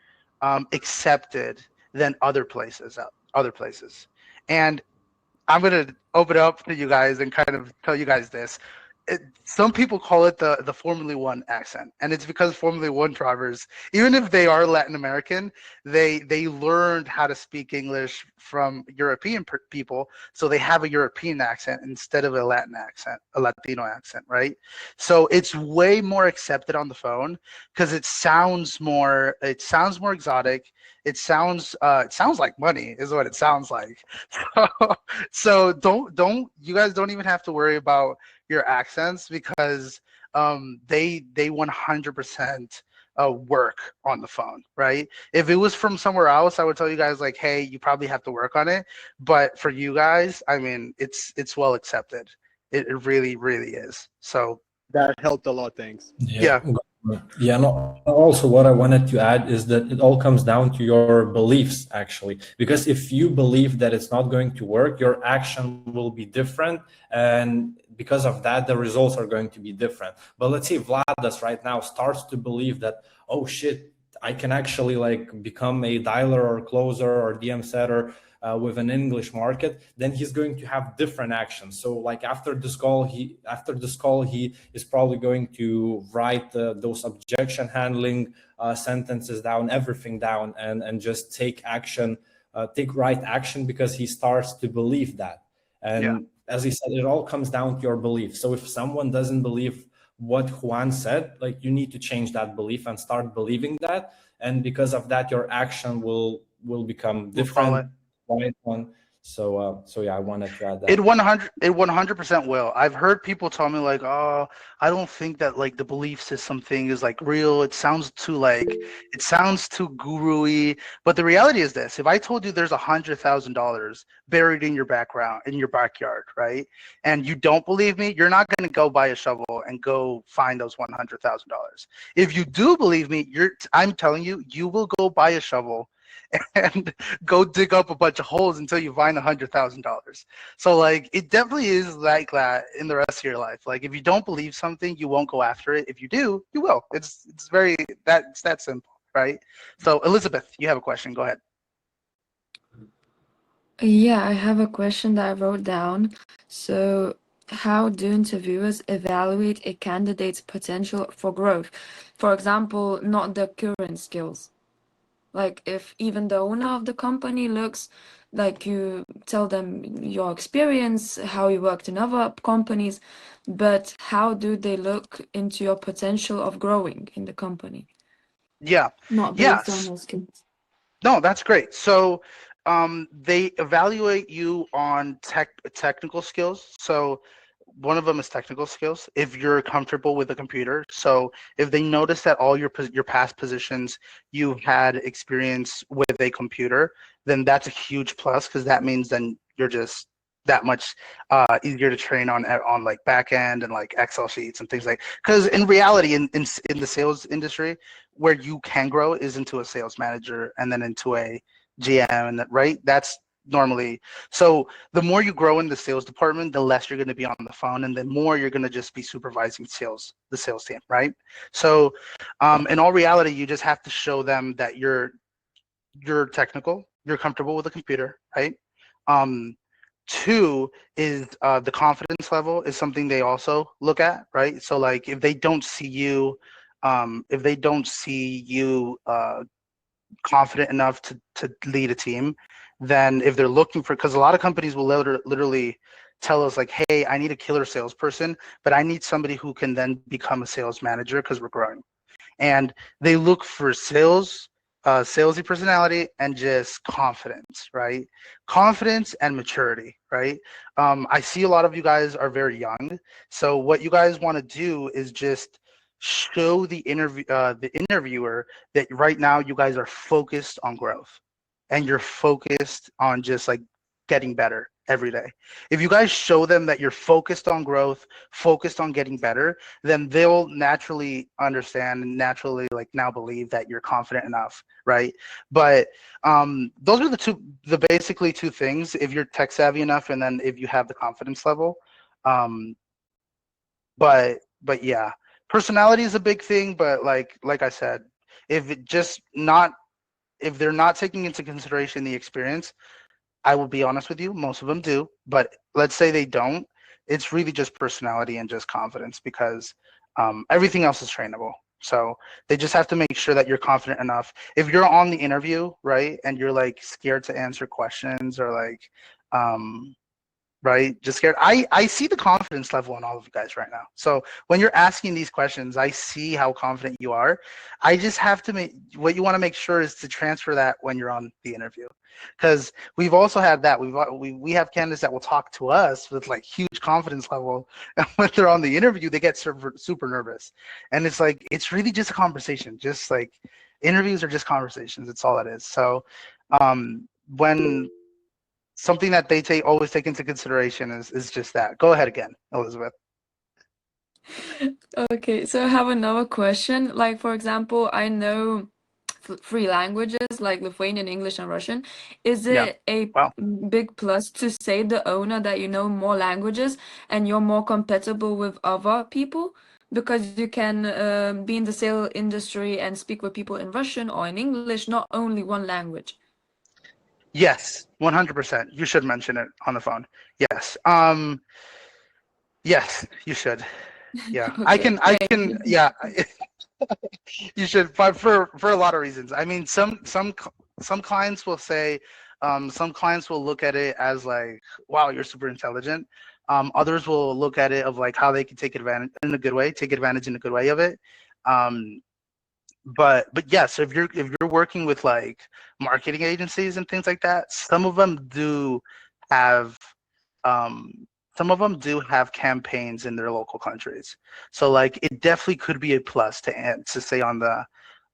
accepted than other places. And I'm gonna open it up to you guys and kind of tell you guys this. Some people call it the Formula One accent, and it's because Formula One drivers, even if they are Latin American, they learned how to speak English from European people, so they have a European accent instead of a Latino accent, right? So it's way more accepted on the phone because it sounds more exotic. It sounds like money is what it sounds like. So don't you guys don't even have to worry about your accents because they 100% work on the phone, right? If it was from somewhere else, I would tell you guys like, hey, you probably have to work on it. But for you guys, I mean, it's well accepted. It really, really is. So That helped a lot. Thanks. yeah. Yeah, no, also what I wanted to add is that it all comes down to your beliefs, actually. Because if you believe that it's not going to work, your action will be different. And because of that, the results are going to be different. But let's say Vladas right now starts to believe that, oh shit, I can actually like become a dialer or closer or DM setter with an English market, then he's going to have different actions. So like after this call, he is probably going to write those objection handling sentences down, everything down, and just take action, take right action because he starts to believe that. And as he said, it all comes down to your belief. So if someone doesn't believe what Juan said, like you need to change that belief and start believing that. And because of that, your action will become different. Right one. So yeah, I wanted to add that. It 100% will. I've heard people tell me like, oh, I don't think that like the belief system thing is like real. It sounds too guru-y. But the reality is this: if I told you there's $100,000 buried in your backyard, right, and you don't believe me, you're not going to go buy a shovel and go find those $100,000. If you do believe me, I'm telling you, you will go buy a shovel and go dig up a bunch of holes until you find $100,000. So like it definitely is like that in the rest of your life. Like if you don't believe something, you won't go after it. If you do, you will. It's that simple, right? So Elizabeth, you have a question. Go ahead. Yeah, I have a question that I wrote down. So, how do interviewers evaluate a candidate's potential for growth? For example, not the current skills. Like if even the owner of the company looks like you tell them your experience, how you worked in other companies, but how do they look into your potential of growing in the company? Yeah. Not based on Yes. your skills. No, that's great. So they evaluate you on technical skills. So one of them is technical skills. If you're comfortable with a computer, so if they notice that all your past positions you've had experience with a computer, then that's a huge plus because that means then you're just that much easier to train on like back end and like Excel sheets and things like. Because in reality, in the sales industry, where you can grow is into a sales manager and then into a GM, and right, that's normally. So the more you grow in the sales department, the less you're going to be on the phone, and the more you're going to just be supervising the sales team, right? So in all reality, you just have to show them that you're technical, you're comfortable with a computer, right? Two is the confidence level is something they also look at, right? So like if they don't see you confident enough to lead a team, then if they're looking for, because a lot of companies will literally tell us like, hey, I need a killer salesperson, but I need somebody who can then become a sales manager because we're growing. And they look for salesy personality and just confidence, right? Confidence and maturity, right? I see a lot of you guys are very young, so what you guys want to do is just show the interviewer that right now you guys are focused on growth, and you're focused on just like getting better every day. If you guys show them that you're focused on growth, focused on getting better, then they'll naturally understand and naturally like now believe that you're confident enough, right? But those are the basically two things. If you're tech savvy enough, and then if you have the confidence level. Um, but yeah, personality is a big thing. But like I said, if it just not if they're not taking into consideration the experience, I will be honest with you, most of them do, but let's say they don't. It's really just personality and just confidence, because everything else is trainable. So they just have to make sure that you're confident enough. If you're on the interview, right, and you're like scared to answer questions, or like, right, just scared. I see the confidence level in all of you guys right now. So when you're asking these questions, I see how confident you are. I just have to make, what you want to make sure is to transfer that when you're on the interview, because we've also had that. We have candidates that will talk to us with like huge confidence level, and when they're on the interview, they get super nervous. And it's like, it's really just a conversation. Just like, interviews are just conversations. It's all it is. So when something that they always take into consideration is just that. Go ahead again, Elizabeth. Okay, so I have another question. Like, for example, I know three languages like Lithuanian, English, and Russian. Is Yeah. it a Wow. big plus to say the owner that you know more languages and you're more compatible with other people? Because you can be in the sale industry and speak with people in Russian or in English, not only one language. Yes, 100%. You should mention it on the phone. Yes. Yes, you should. Yeah. I Okay, can thank you. yeah. You should, but for a lot of reasons. I mean, some clients will say, some clients will look at it as like, wow, you're super intelligent. Others will look at it of like how they can take advantage in a good way, take advantage in a good way of it. Um, but yes, if you're working with like marketing agencies and things like that, have um some of them do have campaigns in their local countries. So like, it definitely could be a plus to say on the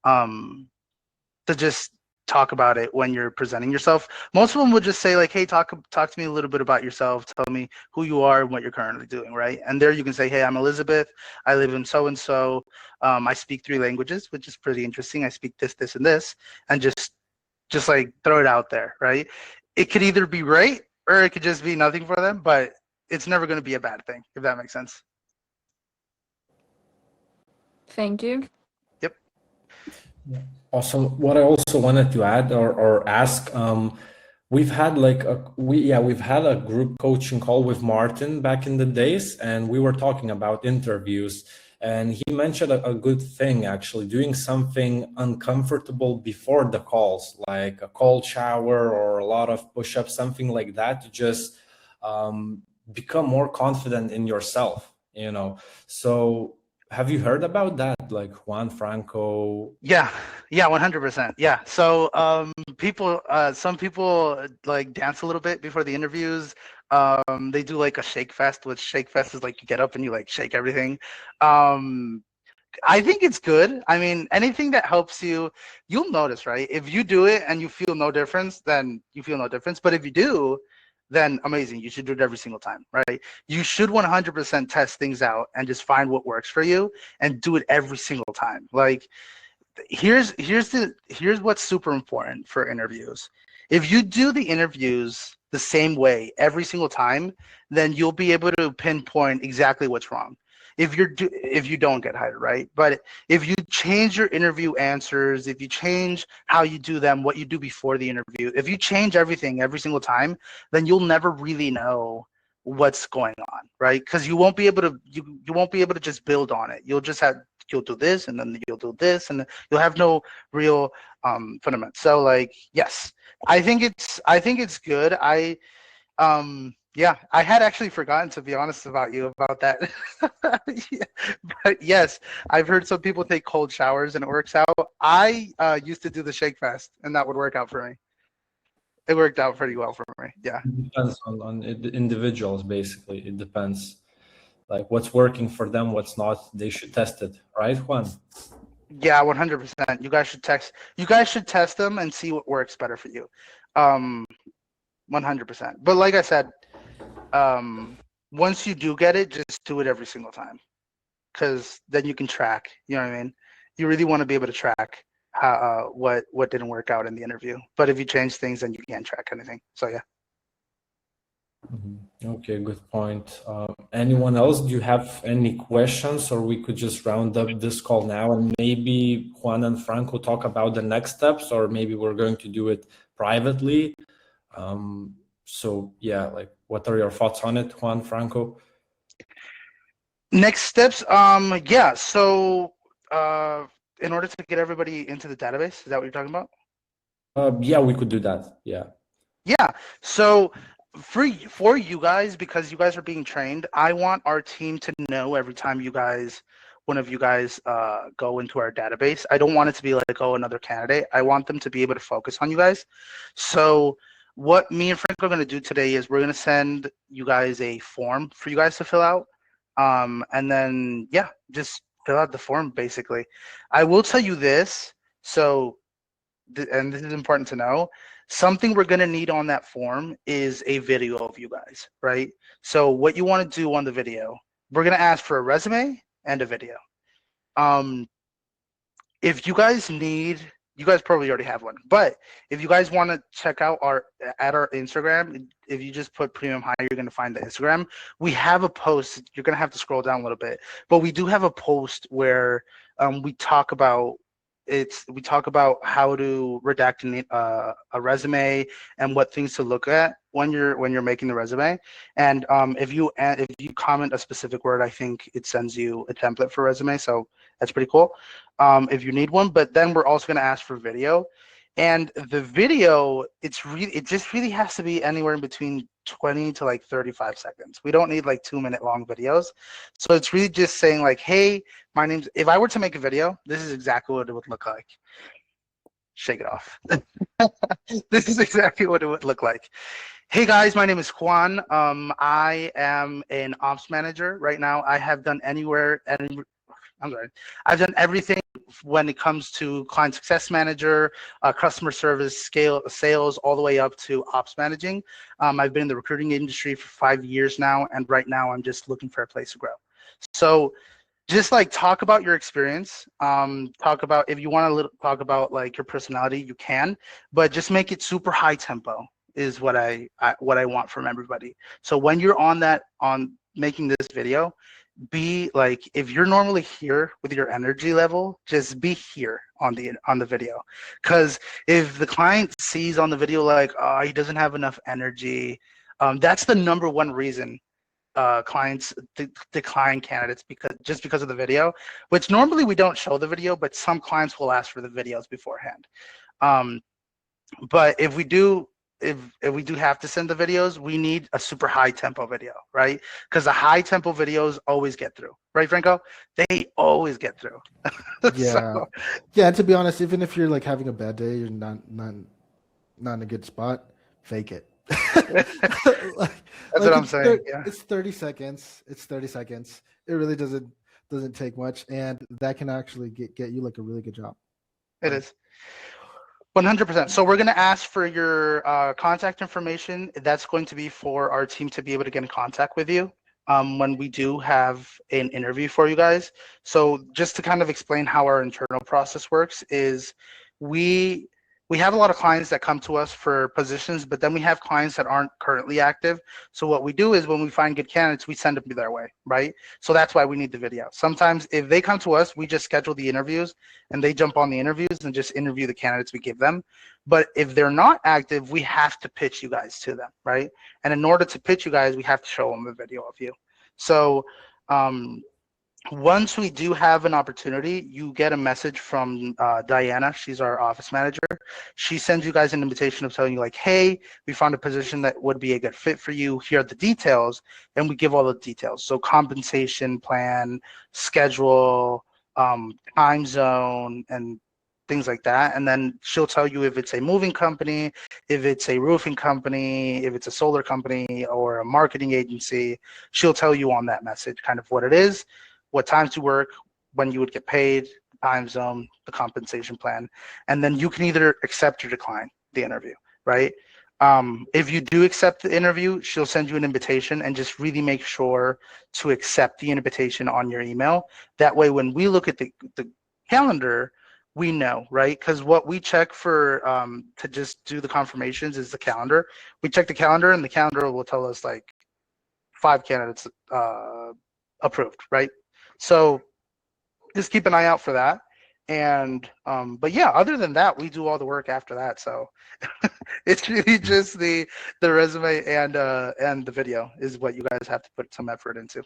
to just talk about it when you're presenting yourself. Most of them would just say like, hey, talk to me a little bit about yourself, tell me who you are and what you're currently doing, right? And there you can say, hey, I'm Elizabeth, I live in so and so, I speak 3 languages, which is pretty interesting. I speak this and this, and just like throw it out there, right? It could either be great or it could just be nothing for them, but it's never going to be a bad thing, if that makes sense. Thank you. Yep. Also, what I also wanted to add or ask, we've had we've had a group coaching call with Martin back in the days, and we were talking about interviews, and he mentioned a good thing, actually, doing something uncomfortable before the calls, like a cold shower or a lot of push-ups, something like that, to just become more confident in yourself, you know. So have you heard about that, like Juan Franco? Yeah, 100%. Yeah. So some people like dance a little bit before the interviews. They do like a shake fest, which shake fest is like you get up and you like shake everything. Um, I think it's good. I mean, anything that helps you, you'll notice, right? If you do it and you feel no difference, then you feel no difference. But if you do, then amazing. You should do it every single time, right? You should 100% test things out and just find what works for you and do it every single time. Like, here's what's super important for interviews. If you do the interviews the same way every single time, then you'll be able to pinpoint exactly what's wrong. If you don't get hired, right? But if you change your interview answers, if you change how you do them, what you do before the interview, if you change everything every single time, then you'll never really know what's going on, right? Because you won't be able to just build on it. You'll do this, and then you'll do this, and you'll have no real fundament. So like, yes, I think it's good. Yeah, I had actually forgotten, to be honest about you about that. Yeah, but yes, I've heard some people take cold showers and it works out. I used to do the shake fast and that would work out for me. It worked out pretty well for me. Yeah. It depends on individuals, basically. It depends. Like what's working for them, what's not. They should test it, right, Juan? Yeah, 100%. You guys should test them and see what works better for you. 100%. But like I said, once you do get it, just do it every single time, because then you can track. You know what I mean? You really want to be able to track how what didn't work out in the interview. But if you change things, then you can't track anything. So yeah. Okay, good point. Anyone else? Do you have any questions, or we could just round up this call now and maybe Juan and Franco talk about the next steps, or maybe we're going to do it privately. So yeah, like what are your thoughts on it, Juan, Franco? Next steps. Yeah. So in order to get everybody into the database, is that what you're talking about? Yeah, we could do that. Yeah. Yeah. So for you guys, because you guys are being trained, I want our team to know every time one of you guys go into our database. I don't want it to be like, oh, another candidate. I want them to be able to focus on you guys. So what me and Frank are going to do today is we're going to send you guys a form for you guys to fill out. And then, yeah, just fill out the form, basically. I will tell you this. So, and this is important to know, something we're going to need on that form is a video of you guys, right? So what you want to do on the video, we're going to ask for a resume and a video. If you guys need, you guys probably already have one, but if you guys want to check out our Instagram, if you just put Premium Hire, you're going to find the Instagram. We have a post. You're going to have to scroll down a little bit, but we do have a post where we talk about how to redact a resume and what things to look at when you're making the resume. And if you comment a specific word, I think it sends you a template for resume. So that's pretty cool. If you need one, but then we're also going to ask for video. And the video, it just really has to be anywhere in between 20 to like 35 seconds. We don't need like 2-minute long videos. So it's really just saying like, hey, if I were to make a video, this is exactly what it would look like. Shake it off. This is exactly what it would look like. Hey guys, my name is Juan. I am an ops manager right now. I've done everything when it comes to client success manager, customer service, sales, all the way up to ops managing. I've been in the recruiting industry for 5 years now, and right now I'm just looking for a place to grow. So just like talk about your experience, talk about, if you want to talk about like your personality, you can, but just make it super high tempo is what I want from everybody. So when you're on making this video, be like, if you're normally here with your energy level, just be here on the video. Because if the client sees on the video like, oh, he doesn't have enough energy, that's the number one reason clients decline candidates, because of the video, which normally we don't show the video, but some clients will ask for the videos beforehand. But if we do have to send the videos, we need a super high tempo video, right? Because the high tempo videos always get through, right, Franco? They always get through. Yeah. So, Yeah, and to be honest, even if you're like having a bad day, you're not in a good spot, fake it. that's what I'm saying. Yeah. It's 30 seconds. It's 30 seconds. It really doesn't take much, and that can actually get you like a really good job. It is 100%. So we're going to ask for your contact information. That's going to be for our team to be able to get in contact with you when we do have an interview for you guys. So just to kind of explain how our internal process works is we have a lot of clients that come to us for positions, but then we have clients that aren't currently active. So what we do is when we find good candidates, we send them their way, right? So that's why we need the video. Sometimes if they come to us, we just schedule the interviews and they jump on the interviews and just interview the candidates we give them. But if they're not active, we have to pitch you guys to them, right? And in order to pitch you guys, we have to show them a video of you. So once we do have an opportunity, you get a message from Diana. She's our office manager. She sends you guys an invitation of telling you like, hey, we found a position that would be a good fit for you. Here are the details. And we give all the details. So compensation plan, schedule, time zone, and things like that. And then she'll tell you if it's a moving company, if it's a roofing company, if it's a solar company or a marketing agency. She'll tell you on that message kind of what it is, what times to work, when you would get paid, time zone, the compensation plan, and then you can either accept or decline the interview, right? If you do accept the interview, she'll send you an invitation, and just really make sure to accept the invitation on your email. That way, when we look at the calendar, we know, right? Because what we check for to just do the confirmations is the calendar. We check the calendar, and the calendar will tell us like 5 candidates approved, right? So just keep an eye out for that. And but yeah, other than that, we do all the work after that. So it's really just the resume and the video is what you guys have to put some effort into.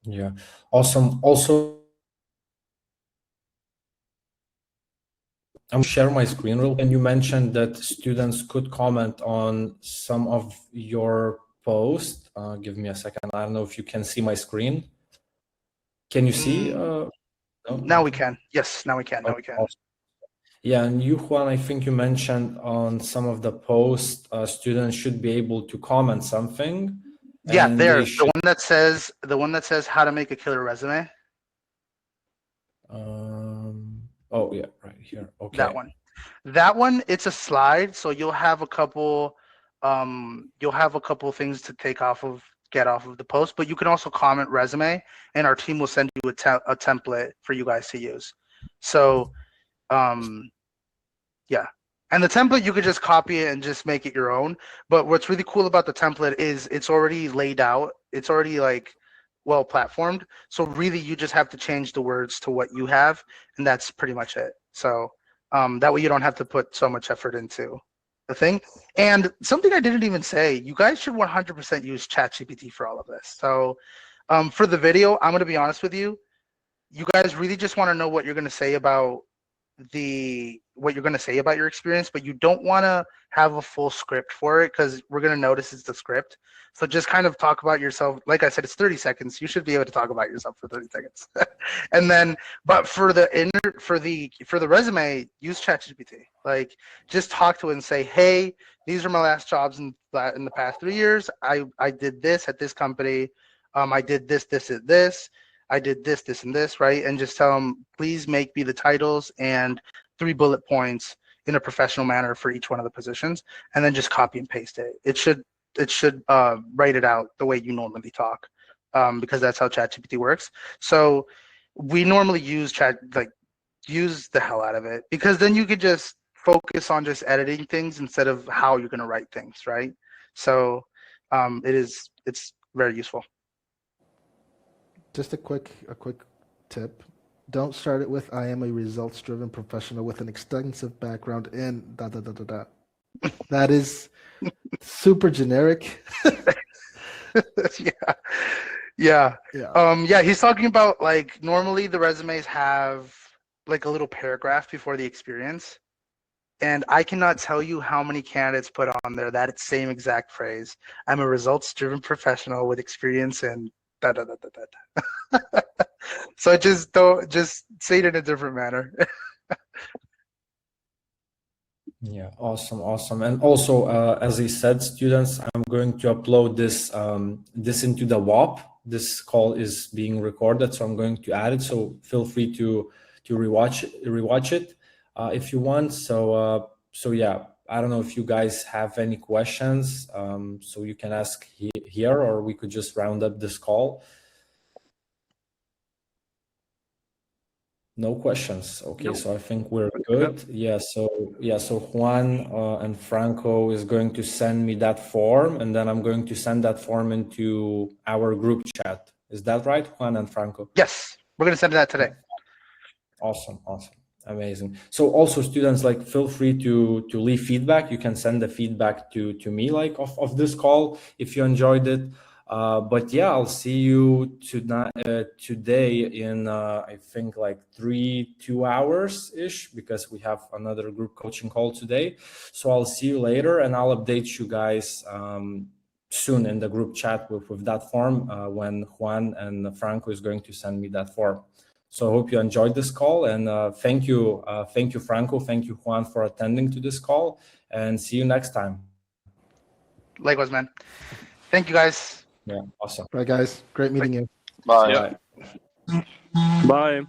Yeah, awesome. Also, I'm share my screen real quick. And you mentioned that students could comment on some of your posts. Give me a second. I don't know if you can see my screen. Can you see? No? Now we can. Yes, now we can. Now we can. Awesome. Yeah, and you, Juan, I think you mentioned on some of the posts, students should be able to comment something. Yeah, and there. they should, The one that says how to make a killer resume. oh yeah, right here. Okay. That one, it's a slide, so you'll have a couple things to get off of the post, but you can also comment resume, and our team will send you a template for you guys to use. So yeah, and the template, you could just copy it and just make it your own. But what's really cool about the template is it's already laid out. It's already like well platformed. So really, you just have to change the words to what you have, and that's pretty much it. So that way you don't have to put so much effort into the thing. And something I didn't even say, you guys should 100% use ChatGPT for all of this. So for the video, I'm going to be honest with you. You guys really just want to know what you're going to say about your experience, but you don't want to have a full script for it because we're going to notice it's the script. So just kind of talk about yourself. Like I said, it's 30 seconds. You should be able to talk about yourself for 30 seconds. And then, but for the resume, use ChatGPT. Like, just talk to it and say, hey, these are my last jobs in the past 3 years. I did this at this company. I did this, and this. I did this, and this, right? And just tell them, please make me the titles and 3 bullet points in a professional manner for each one of the positions, and then just copy and paste it. It should write it out the way you normally talk, because that's how ChatGPT works. So we normally use use the hell out of it, because then you could just focus on just editing things instead of how you're going to write things, right? So it's very useful. Just a quick tip. Don't start it with "I am a results-driven professional with an extensive background in da da da da da." That is super generic. Yeah. He's talking about, like, normally the resumes have like a little paragraph before the experience, and I cannot tell you how many candidates put on there that same exact phrase. I'm a results-driven professional with experience in da da da da da. So just say it in a different manner. Yeah, awesome. And also, as I said, students, I'm going to upload this this into the WAP. This call is being recorded, so I'm going to add it. So feel free to rewatch it if you want. So yeah, I don't know if you guys have any questions. So you can ask here, or we could just round up this call. No questions. Okay, Nope. so I think we're good. Yep. So Juan and Franco is going to send me that form, and then I'm going to send that form into our group chat. Is that right, Juan and Franco? Yes, we're going to send that today. Awesome. Amazing. So also, students, like, feel free to leave feedback. You can send the feedback to me, like, of this call if you enjoyed it. But yeah, I'll see you today in I think like 2 hours ish, because we have another group coaching call today. So I'll see you later, and I'll update you guys soon in the group chat with that form when Juan and Franco is going to send me that form. So I hope you enjoyed this call, and thank you Franco, thank you Juan for attending to this call, and see you next time. Likewise, man. Thank you, guys. Yeah, awesome. Right, guys. Great meeting you. Bye. Bye. Bye.